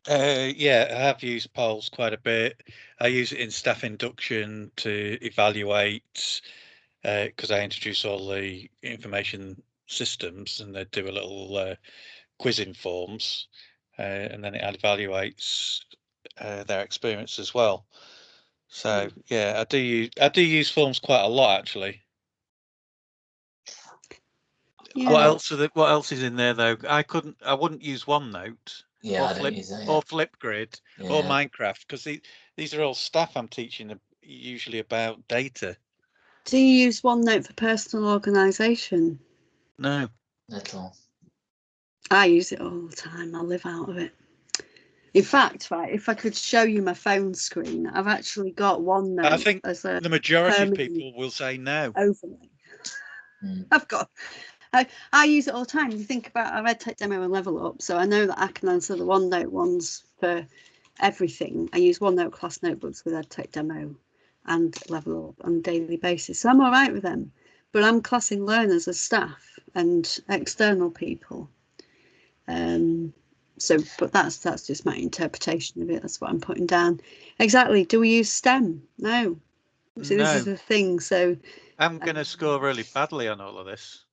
Yeah, I have used polls quite a bit. I use it in staff induction to evaluate, because I introduce all the information systems, and they do a little quizzing forms, and then it evaluates their experience as well. So yeah, I do use forms quite a lot actually. Yeah. What else is in there though? I wouldn't use OneNote. Yeah, Or I don't use that. or Flipgrid or Yeah. Minecraft, because these are all stuff I'm teaching usually about data. Do you use OneNote for personal organisation? No. Little. I use it all the time. I live out of it. In fact, right, if I could show you my phone screen, I've actually got OneNote. I think as a the majority of permanent people will say no. overlay. I've got. I use it all the time. You think about I've EdTech Demo and Level Up, so I know that I can answer the OneNote ones for everything. I use OneNote class notebooks with EdTech Demo and Level Up on a daily basis, so I'm all right with them. But I'm classing learners as staff and external people. But that's just my interpretation of it. That's what I'm putting down. Exactly. Do we use STEM? No. So this is the thing. So I'm going to score really badly on all of this.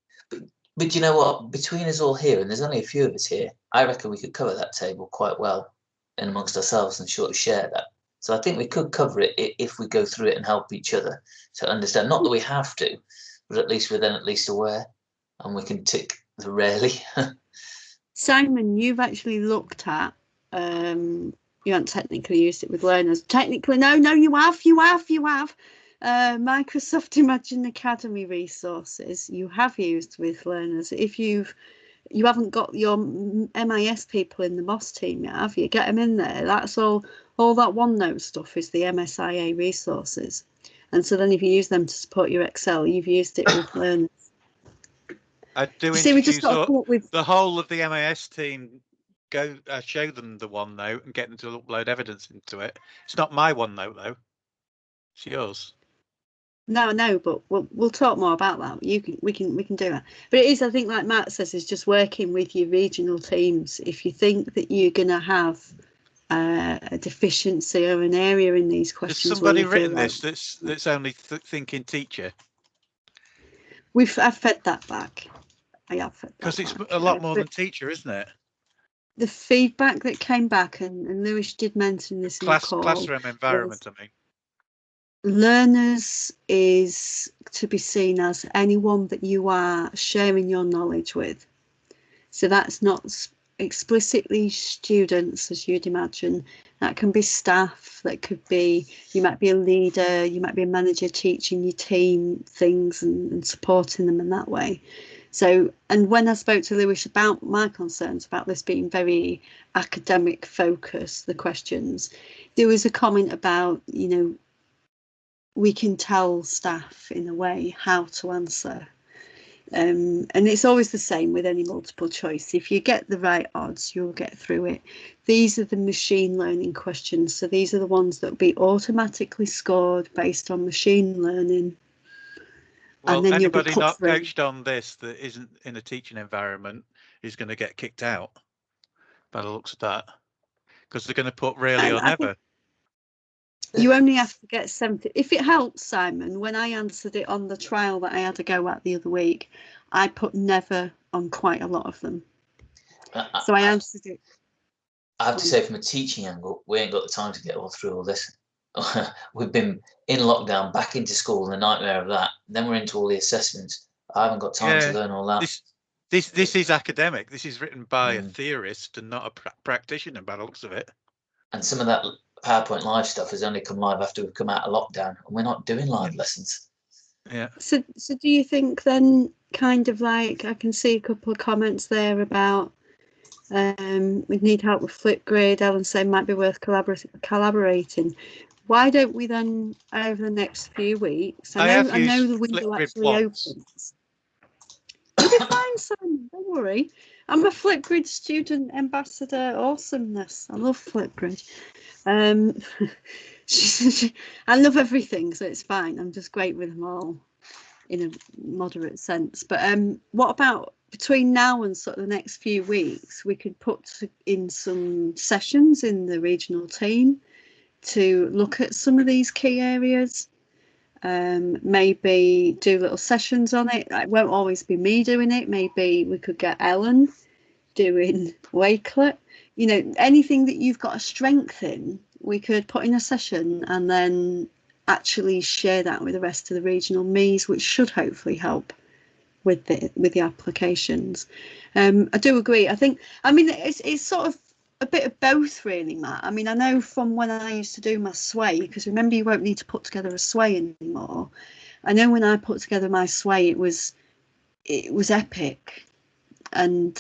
But you know what? Between us all here, and there's only a few of us here, I reckon we could cover that table quite well and amongst ourselves and sort of share that. So I think we could cover it if we go through it and help each other to understand. Not that we have to, but at least we're then at least aware, and we can tick the rarely. Simon, you've actually looked at. You haven't technically used it with learners. Technically, no, you have. Microsoft Imagine Academy resources you have used with learners. If you haven't got your MIS people in the MOS team yet, have you? Get them in there. That's all that OneNote stuff is the MSIA resources. And so then if you use them to support your Excel, you've used it with learners. I do see, we just got to come up with the whole of the MIS team. Show them the OneNote and get them to upload evidence into it. It's not my OneNote though. It's yours. No, but we'll talk more about that. We can do that. But it is, I think, like Matt says, is just working with your regional teams. If you think that you're going to have a deficiency or an area in these questions, has somebody written this that's only thinking teacher? I've fed that back. I have fed that because it's back. a lot more than teacher, isn't it? The feedback that came back, and Lewis did mention this in the call. Classroom environment, I mean. Learners is to be seen as anyone that you are sharing your knowledge with. So that's not explicitly students, as you'd imagine. That can be staff, that could be, you might be a leader, you might be a manager teaching your team things and supporting them in that way. So, and when I spoke to Lewis about my concerns about this being very academic focused, the questions, there was a comment about, we can tell staff in a way how to answer. And it's always the same with any multiple choice. If you get the right odds, you'll get through it. These are the machine learning questions. So these are the ones that will be automatically scored based on machine learning. Well, and then anybody not through. coached on this that isn't in a teaching environment is going to get kicked out by the looks of that, because they're going to put really or never. You only have to get 70. If it helps, Simon, when I answered it on the trial that I had to go at the other week, I put never on quite a lot of them. So I answered it. I have to say, from a teaching angle, we ain't got the time to get all through all this. We've been in lockdown, back into school, and the nightmare of that. Then we're into all the assessments. I haven't got time to learn all that. This is academic. This is written by a theorist and not a practitioner, by the looks of it. And some of that PowerPoint live stuff has only come live after we've come out of lockdown, and we're not doing live lessons. Yeah. So do you think then, kind of like, I can see a couple of comments there about we need help with Flipgrid. Ellen saying might be worth collaborating. Why don't we then, over the next few weeks? I know the window actually opens. You'll be fine, Simon. Don't worry. I'm a Flipgrid student ambassador. Awesomeness. I love Flipgrid. I love everything, so it's fine. I'm just great with them all. in a moderate sense. But what about between now and sort of the next few weeks, we could put in some sessions in the regional team to look at some of these key areas. Maybe do little sessions on it. It won't always be me doing it. Maybe we could get Ellen doing Wakelet. You know, anything that you've got a strength in, we could put in a session and then actually share that with the rest of the regional MEs, which should hopefully help with the applications. I do agree. I mean, it's sort of a bit of both, really, Matt. I mean, I know from when I used to do my sway, because remember, you won't need to put together a sway anymore. I know when I put together my sway, it was epic and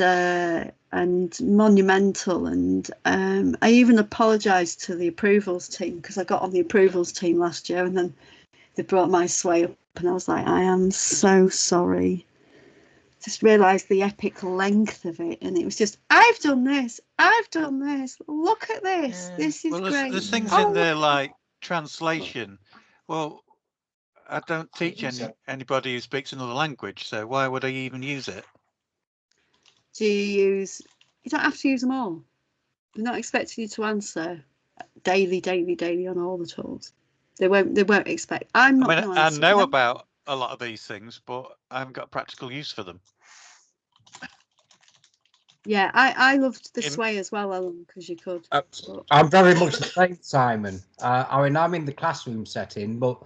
monumental, and I even apologised to the approvals team, because I got on the approvals team last year, and then they brought my sway up, and I was like, I am so sorry. Just realised the epic length of it, and it was just, I've done this, look at this, this is great. There's things in there like translation. Well, I don't teach anybody who speaks another language, so why would I even use it? You don't have to use them all. They're not expecting you to answer daily on all the tools. They won't expect. I know about a lot of these things, but I haven't got practical use for them. Yeah, I loved the sway as well, Ellen, because you could. I'm very much the same, Simon. I mean, I'm in the classroom setting, but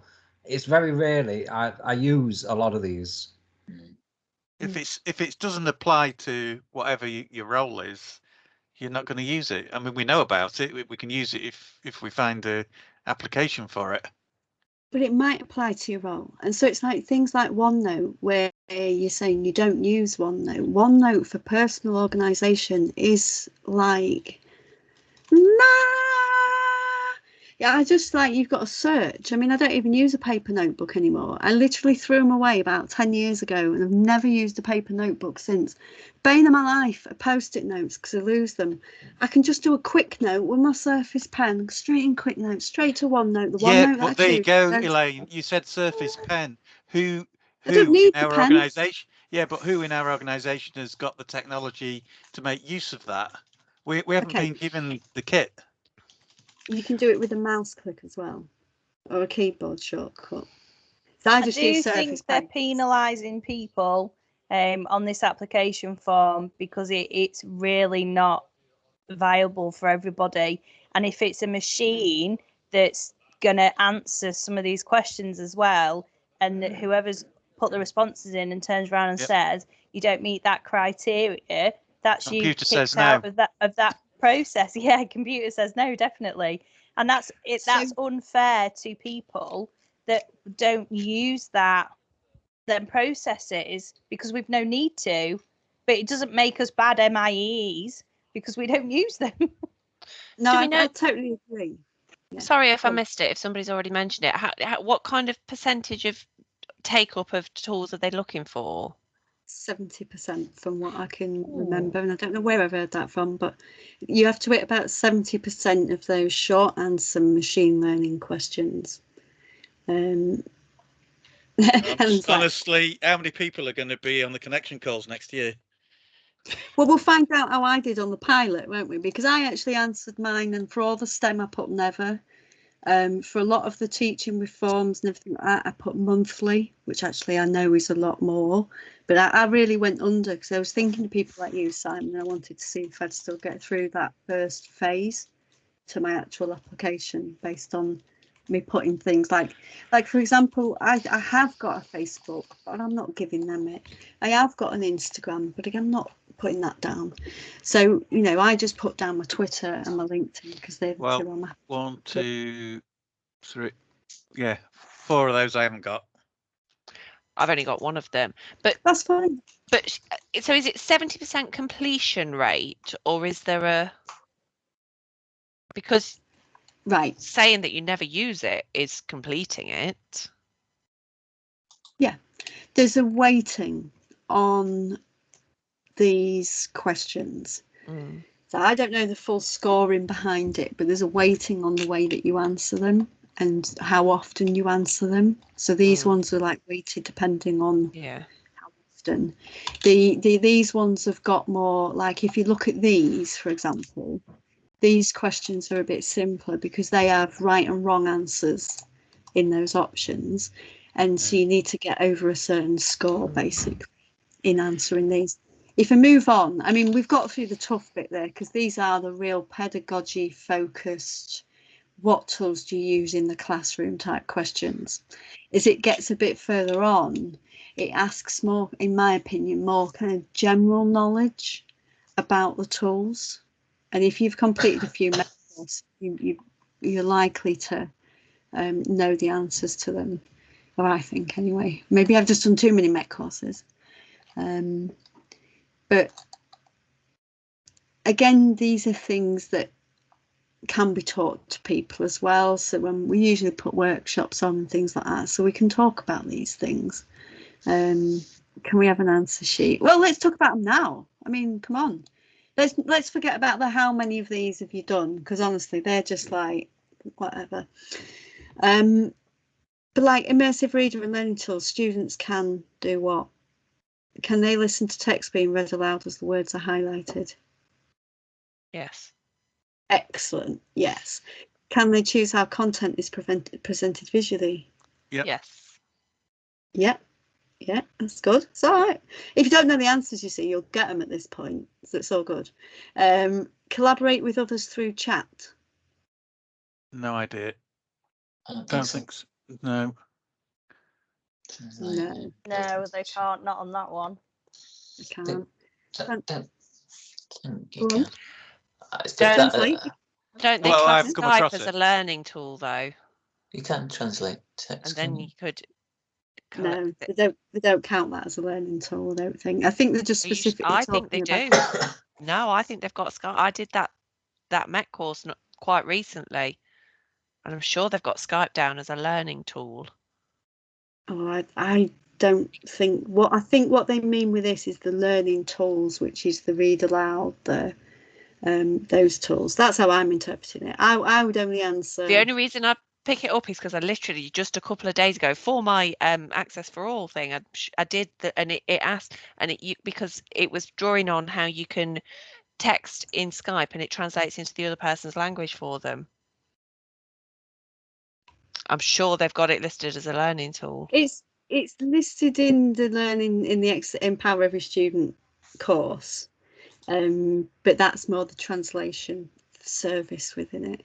it's very rarely I use a lot of these. If it doesn't apply to whatever your role is, you're not going to use it. I mean, we know about it. We can use it if we find a application for it. But it might apply to your role. And so it's like things like OneNote, where you're saying you don't use OneNote. OneNote for personal organisation is like, yeah, I just like, you've got to search. I mean, I don't even use a paper notebook anymore. I literally threw them away about 10 years ago, and I've never used a paper notebook since. Bane of my life are post-it notes, because I lose them. I can just do a quick note with my Surface Pen, straight in quick note, straight to OneNote. But there you go, Elaine. You said Surface Pen. Who I don't need in our organisation? Yeah, but who in our organisation has got the technology to make use of that? We haven't been given the kit. You can do it with a mouse click as well, or a keyboard shortcut. So I do think they're penalising people on this application form, because it's really not viable for everybody. And if it's a machine that's going to answer some of these questions as well, and that whoever's put the responses in and turns around and says you don't meet that criteria, that's you kicked out of that process. Yeah, computer says no, definitely. And that's unfair to people that don't use them processes, because we've no need to. But it doesn't make us bad MIEs because we don't use them. No, I totally agree. Yeah. Sorry if I missed it, if somebody's already mentioned it. What kind of percentage of take up of tools are they looking for? 70% from what I can remember, and I don't know where I've heard that from, but you have to hit about 70% of those short answer machine learning questions. Honestly, how many people are going to be on the connection calls next year? Well, we'll find out how I did on the pilot, won't we? Because I actually answered mine, and for all the STEM I put never. For a lot of the teaching reforms and everything like that, I put monthly, which actually I know is a lot more. But I really went under, because I was thinking of people like you, Simon. I wanted to see if I'd still get through that first phase to my actual application based on me putting things like for example, I have got a Facebook, but I'm not giving them it. I have got an Instagram, but again, I'm not putting that down. So, you know, I just put down my Twitter and my LinkedIn, because they're the two on my 1, 2, 3, yeah, 4 of those I haven't got. I've only got one of them, but that's fine. But so is it 70% completion rate, or is there a, because saying that you never use it is completing it? Yeah, there's a weighting on these questions. So I don't know the full scoring behind it, but there's a weighting on the way that you answer them. and how often you answer them. So these ones are like weighted depending on how often. These ones have got more, like if you look at these, for example, these questions are a bit simpler because they have right and wrong answers in those options. And so you need to get over a certain score, basically, in answering these. If I move on, I mean, we've got through the tough bit there because these are the real pedagogy focused, what tools do you use in the classroom type questions. As it gets a bit further on, it asks more, in my opinion, more kind of general knowledge about the tools. And if you've completed a few methods, you're likely to know the answers to them, or I think anyway. Maybe I've just done too many Met courses. But again, these are things that can be taught to people as well. So when we usually put workshops on and things like that, so we can talk about these things. Can we have an answer sheet? Well, let's talk about them now. I mean, come on. Let's forget about the how many of these have you done, because honestly, they're just like whatever. But like immersive reader and learning tools, students can do what? Can they listen to text being read aloud as the words are highlighted? Yes. Excellent. Yes. Can they choose how content is presented visually? Yep. Yes. Yeah. Yeah, that's good. It's all right. If you don't know the answers, you see, you'll get them at this point. So it's all good. Collaborate with others through chat. No idea. I Don't think so. No. No. No, they can't. Not on that one. I can't. Don't Go you on. can. Translate. Don't they Well, class I've come Skype across as it. a learning tool though? You can translate text. And then you could. No, they don't count that as a learning tool. I don't think. I think they're just specifically I think they talking do. about. No, I think they've got Skype. I did that Met course not quite recently, and I'm sure they've got Skype down as a learning tool. Oh, I don't think what they mean with this is the learning tools, which is the read aloud, the those tools. That's how I'm interpreting it. I would only answer. The only reason I pick it up is because I literally just a couple of days ago for my Access for All thing, I did and it asked, and because it was drawing on how you can text in Skype and it translates into the other person's language for them. I'm sure they've got it listed as a learning tool. It's listed in the learning in the Empower Every Student course, but that's more the translation service within it.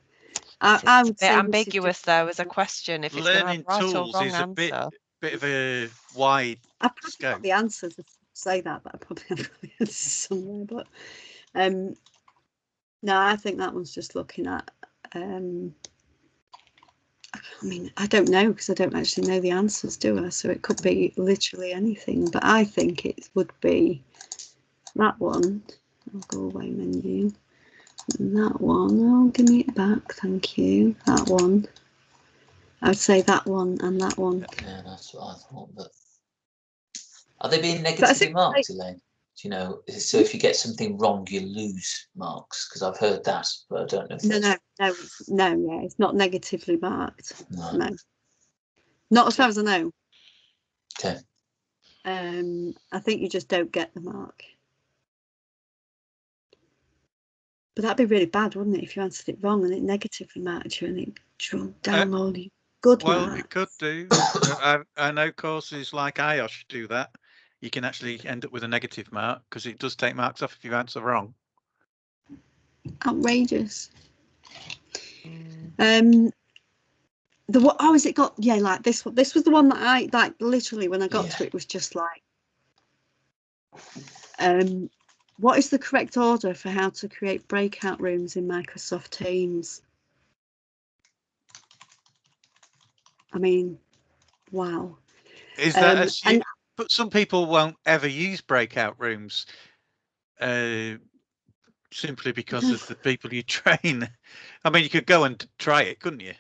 I would say ambiguous though as a question if it's going to have right or wrong answer. A bit of a wide I probably scope. got the answers to say that, but I probably have the answers somewhere. But no, I think that one's just looking at. I mean, I don't know because I don't actually know the answers, do I? So it could be literally anything, but I think it would be that one. I'll go away menu. And that one. Oh, give me it back, thank you. That one. I would say that one and that one. Yeah, that's what I thought. But are they being negatively marked, Elaine? Do you know? So if you get something wrong, you lose marks. Because I've heard that, but I don't know. If No. Yeah, it's not negatively marked. No. Not as far as I know. Okay. I think you just don't get the mark. But that'd be really bad, wouldn't it, if you answered it wrong and it negatively marked you and it drew down all your good marks? Well, it could do. I know courses like IOSH do that. You can actually end up with a negative mark because it does take marks off if you answer wrong. Outrageous. Has it got? Yeah, like this one. This was the one that I like. Literally, when I got to it, was just like, what is the correct order for how to create breakout rooms in Microsoft Teams? I mean, wow. Is that but some people won't ever use breakout rooms simply because of the people you train. I mean, you could go and try it, couldn't you?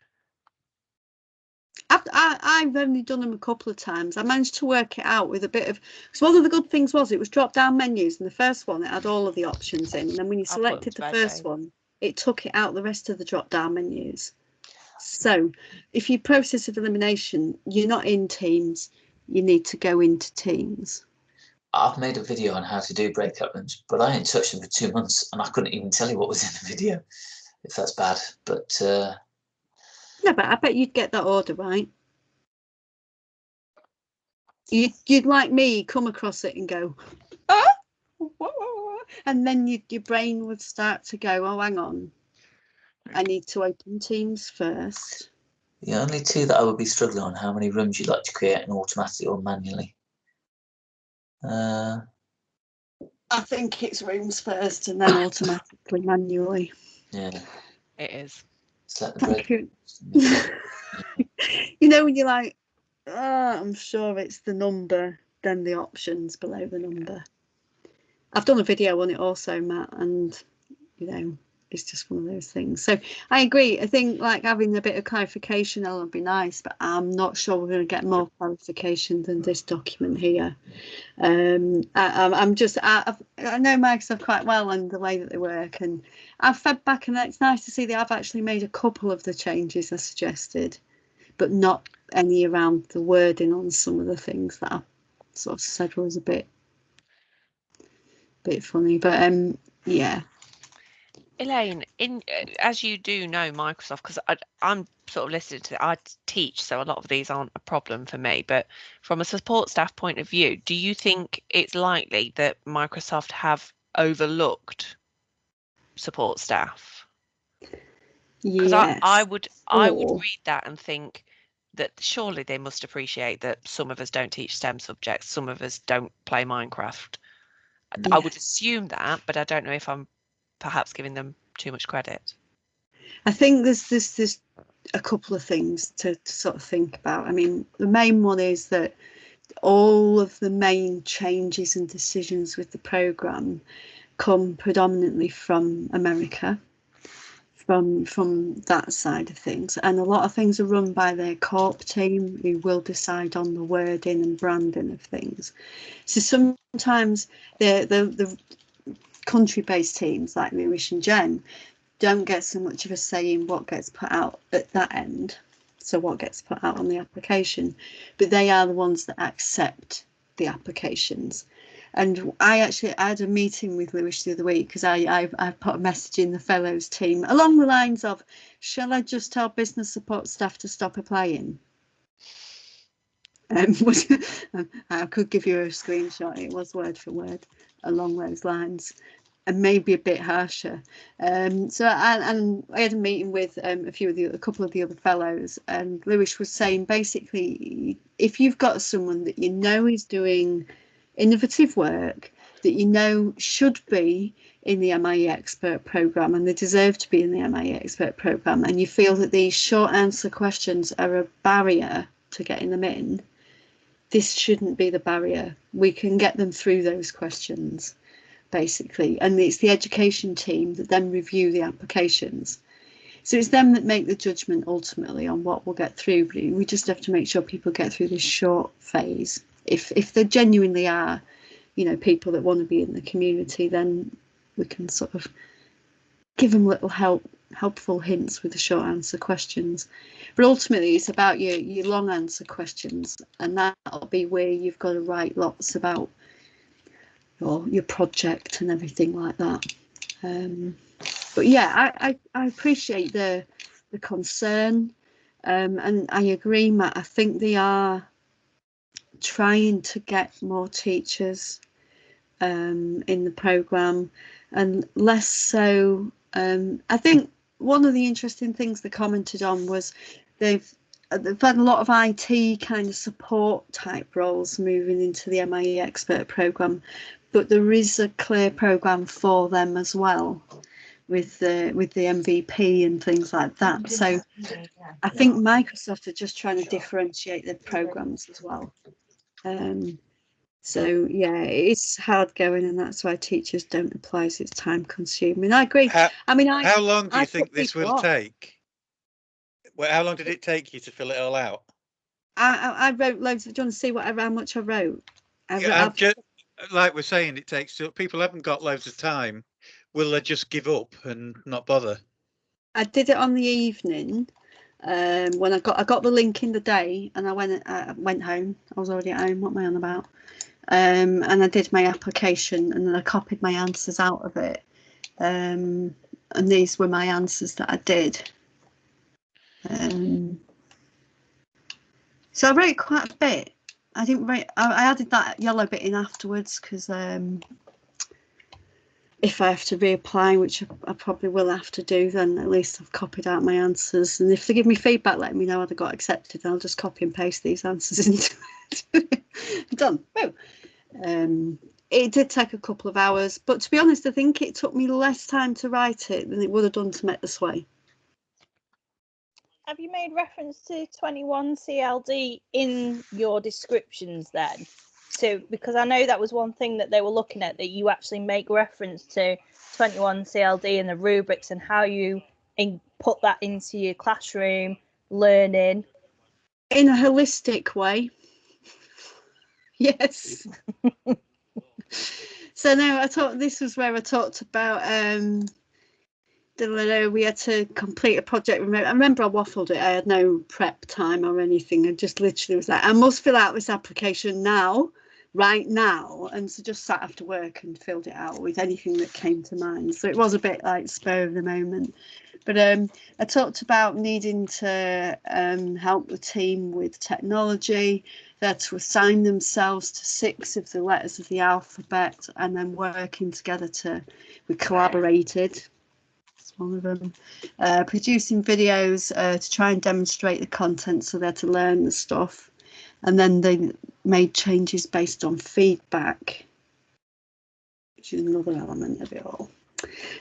I've only done them a couple of times. I managed to work it out with a bit of. Because one of the good things was it was drop down menus, and the first one it had all of the options in, and then when you selected the first one, it took it out the rest of the drop down menus. So if you process of elimination, you're not in teams, you need to go into teams. I've made a video on how to do breakout rooms, but I ain't touched them for 2 months, and I couldn't even tell you what was in the video, if that's bad. But No, but I bet you'd get that order right. You'd like me come across it and go, oh, and then your brain would start to go, oh, hang on, I need to open teams first. the only two that I would be struggling on, how many rooms you'd like to create, and automatically or manually. I think it's rooms first and then automatically manually. Yeah, It is. Thank you. You know, when you're like, I'm sure it's the number, then the options below the number. I've done a video on it also, Matt, and you know, it's just one of those things. So I agree. I think like having a bit of clarification would be nice, but I'm not sure we're going to get more clarification than this document here. I know Microsoft quite well and the way that they work, and I've fed back, and it's nice to see they have actually made a couple of the changes I suggested, but not any around the wording on some of the things that I sort of said was a bit funny. But yeah. Elaine, as you do know Microsoft, because I'm sort of listening to, I teach, so a lot of these aren't a problem for me, but from a support staff point of view, do you think it's likely that Microsoft have overlooked support staff? Because Yes. I would read that and think that surely they must appreciate that some of us don't teach STEM subjects, some of us don't play Minecraft. Yes. I would assume that, but I don't know if I'm perhaps giving them too much credit. I think there's a couple of things to sort of think about. I mean, the main one is that all of the main changes and decisions with the programme come predominantly from America, from that side of things, and a lot of things are run by their corp team who will decide on the wording and branding of things. So sometimes the country-based teams like Lewis and Jen don't get so much of a say in what gets put out at that end, so what gets put out on the application, but they are the ones that accept the applications. And I had a meeting with Lewis the other week because I put a message in the fellows team along the lines of, shall I just tell business support staff to stop applying? I could give you a screenshot. It was word for word along those lines, and maybe a bit harsher. So I had a meeting with a couple of the other fellows, and Lewis was saying basically, if you've got someone that you know is doing innovative work, that you know should be in the MIEE Expert programme, and they deserve to be in the MIEE Expert programme, and you feel that these short answer questions are a barrier to getting them in, this shouldn't be the barrier. We can get them through those questions, basically, and it's the education team that then review the applications. So it's them that make the judgment ultimately on what we'll get through. We just have to make sure people get through this short phase. If they genuinely are, you know, people that want to be in the community, then we can sort of give them little helpful hints with the short answer questions. But ultimately it's about your long answer questions, and that'll be where you've got to write lots about your project and everything like that. But yeah, I appreciate the concern, and I agree, Matt. I think they are trying to get more teachers in the programme, and less so. I think one of the interesting things they commented on was they've had a lot of IT kind of support type roles moving into the MIEE Expert programme, but there is a clear programme for them as well, with the MVP and things like that. So I think Microsoft are just trying to differentiate their programs as well. So yeah, it's hard going, and that's why teachers don't apply, so it's time consuming. I agree. How long do you think this will take? Well, how long did it take you to fill it all out? I wrote loads. Do you want to see how much I wrote? Like we're saying, it takes. People haven't got loads of time. Will they just give up and not bother? I did it on the evening, When I got the link in the day, and I went home. I was already at home. What am I on about? And I did my application, and then I copied my answers out of it. And these were my answers that I did. So I wrote quite a bit. I didn't write. I added that yellow bit in afterwards because if I have to reapply, which I probably will have to do, then at least I've copied out my answers. And if they give me feedback, letting me know whether I got accepted, I'll just copy and paste these answers into it. Done. Woo. It did take a couple of hours, but to be honest, I think it took me less time to write it than it would have done to make the sway. Have you made reference to 21 CLD in your descriptions then? So, because I know that was one thing that they were looking at, that you actually make reference to 21 CLD and the rubrics and how you put that into your classroom learning. In a holistic way. Yes. So no, I thought this was where I talked about we had to complete a project. I remember I waffled it. I had no prep time or anything. I just literally was like, I must fill out this application now, right now. And so just sat after work and filled it out with anything that came to mind. So it was a bit like spur of the moment. But I talked about needing to help the team with technology. They had to assign themselves to 6 of the letters of the alphabet, and then working together we collaborated. One of them, producing videos to try and demonstrate the content, so they're to learn the stuff, and then they made changes based on feedback, which is another element of it all.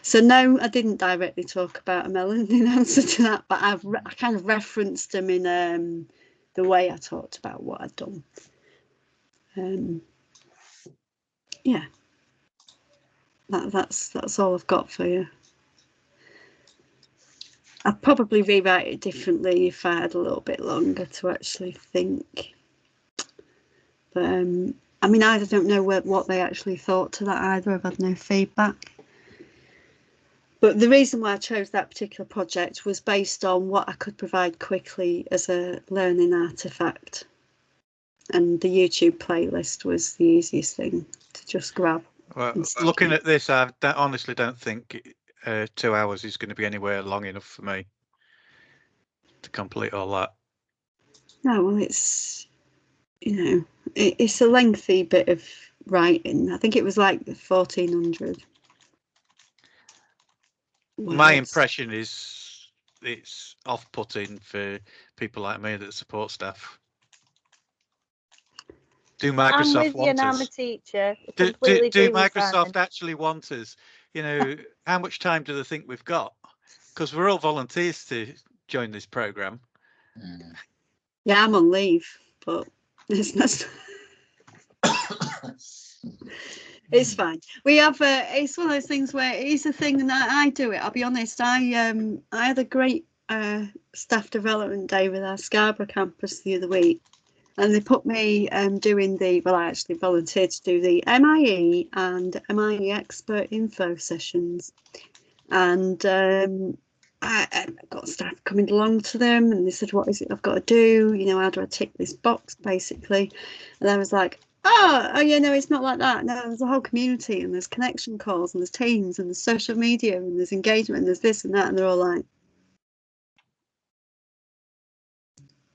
So no, I didn't directly talk about a melon in answer to that, but I kind of referenced them in the way I talked about what I'd done. Yeah, that's all I've got for you. I'd probably rewrite it differently if I had a little bit longer to actually think. But I mean, I don't know what they actually thought to that either. I've had no feedback. But the reason why I chose that particular project was based on what I could provide quickly as a learning artefact. And the YouTube playlist was the easiest thing to just grab. Well, looking at this, I honestly don't think 2 hours is going to be anywhere long enough for me to complete all that. No, well, it's, you know, it's a lengthy bit of writing. I think it was like 1,400. My impression is it's off-putting for people like me that support staff. Do Microsoft I'm with you, and I'm a teacher. Do Microsoft actually want us? You know, how much time do they think we've got? Because we're all volunteers to join this program. Yeah, I'm on leave, but it's it's fine. We have it's one of those things where it is a thing, and I do it. I'll be honest. I had a great staff development day with our Scarborough campus the other week, and they put me doing I actually volunteered to do the MIE and MIE expert info sessions, and I got staff coming along to them, and they said, what is it I've got to do? You know, how do I tick this box, basically? And I was like, oh yeah, no, it's not like that. No, there's a whole community, and there's connection calls, and there's teams, and there's social media, and there's engagement, and there's this and that. And they're all like,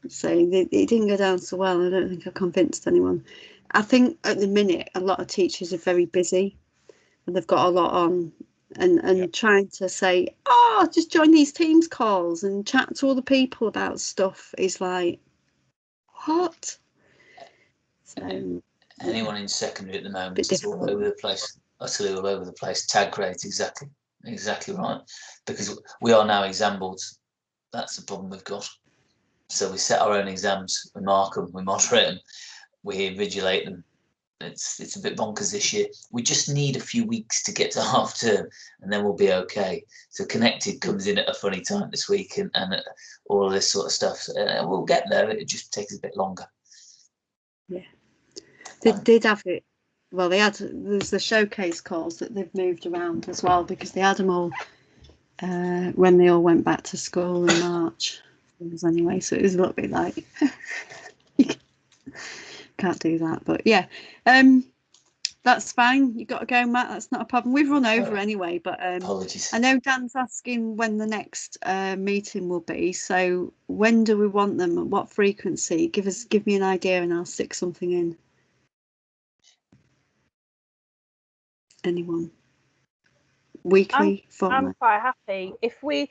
so it didn't go down so well. I don't think I convinced anyone. I think at the minute, a lot of teachers are very busy, and they've got a lot on. And trying to say, oh, just join these Teams calls and chat to other people about stuff is like, what? So, anyone in secondary at the moment is all over the place, utterly all over the place. Tag grades, exactly right. Because we are now exam boards. That's the problem we've got. So we set our own exams, we mark them, we moderate them, we invigilate them. It's a bit bonkers this year. We just need a few weeks to get to half term, and then we'll be okay. So Connected comes in at a funny time this week, and all of this sort of stuff. We'll get there. It just takes a bit longer. Yeah, they did have it. Well, there's the showcase calls that they've moved around as well, because they had them all when they all went back to school in March. anyway, so it was a little bit like you can't do that. But yeah, that's fine. You got to go, Matt. That's not a problem. We've run over anyway, but Apologies. I know Dan's asking when the next meeting will be. So when do we want them? At what frequency? Give me an idea, and I'll stick something in. Anyone? Weekly, fortnight? I'm quite happy if we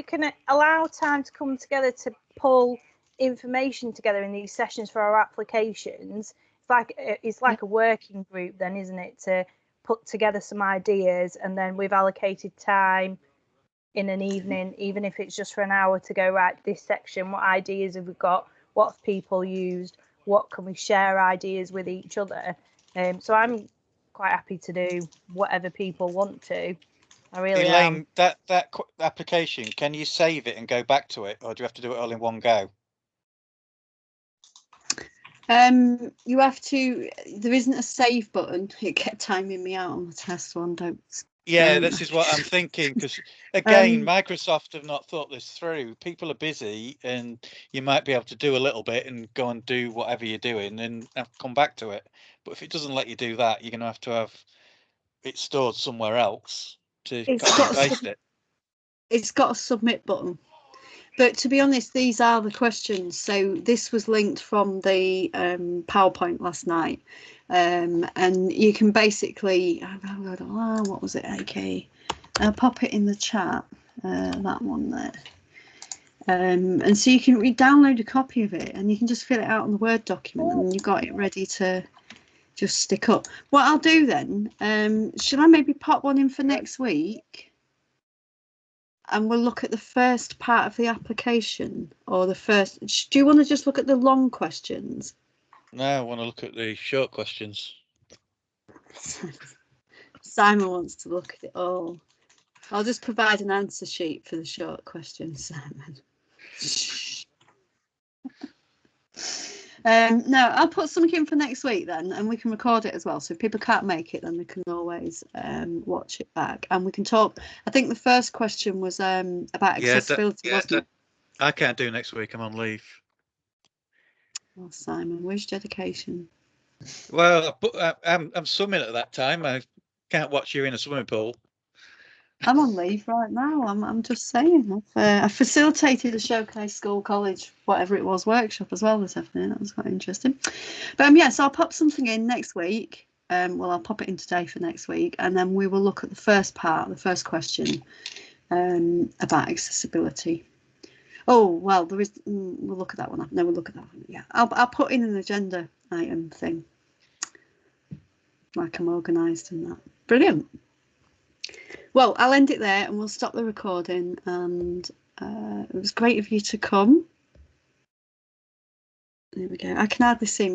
can allow time to come together to pull information together in these sessions for our applications. It's like a working group then, isn't it, to put together some ideas, and then we've allocated time in an evening, even if it's just for an hour, to go, right, this section, what ideas have we got, what have people used, what can we share ideas with each other. So I'm quite happy to do whatever people want to. I really Elaine, am. that application, can you save it and go back to it, or do you have to do it all in one go? You have to. There isn't a save button. It kept timing me out on the test one. Yeah, this is what I'm thinking, because again, Microsoft have not thought this through. People are busy, and you might be able to do a little bit and go and do whatever you're doing and come back to it. But if it doesn't let you do that, you're going to have it stored somewhere else to copy and paste it. It's got a submit button. But to be honest, these are the questions. So this was linked from the PowerPoint last night. And you can basically, what was it? Okay, I'll pop it in the chat, that one there. And so you can download a copy of it, and you can just fill it out on the Word document, and you've got it ready to just stick up. What I'll do then, should I maybe pop one in for next week? And we'll look at the first part of the application, or the first. Do you want to just look at the long questions? No, I want to look at the short questions. Simon wants to look at it all. I'll just provide an answer sheet for the short questions, Simon. No, I'll put something in for next week then, and we can record it as well. So if people can't make it, then they can always watch it back, and we can talk. I think the first question was about accessibility, wasn't it? I can't do next week. I'm on leave. Oh, Simon, where's your dedication? Well, I'm swimming at that time. I can't watch you in a swimming pool. I'm on leave right now. I'm just saying. I facilitated a showcase school, college, whatever it was, workshop as well this afternoon. That was quite interesting. But yeah, so I'll pop something in next week. Well, I'll pop it in today for next week, and then we will look at the first part, the first question, about accessibility. Oh well, there is. We'll look at that one. No, we'll look at that one. Yeah, I'll put in an agenda item thing, like I'm organised in that. Brilliant. Well, I'll end it there, and we'll stop the recording. And it was great of you to come. There we go. I can hardly see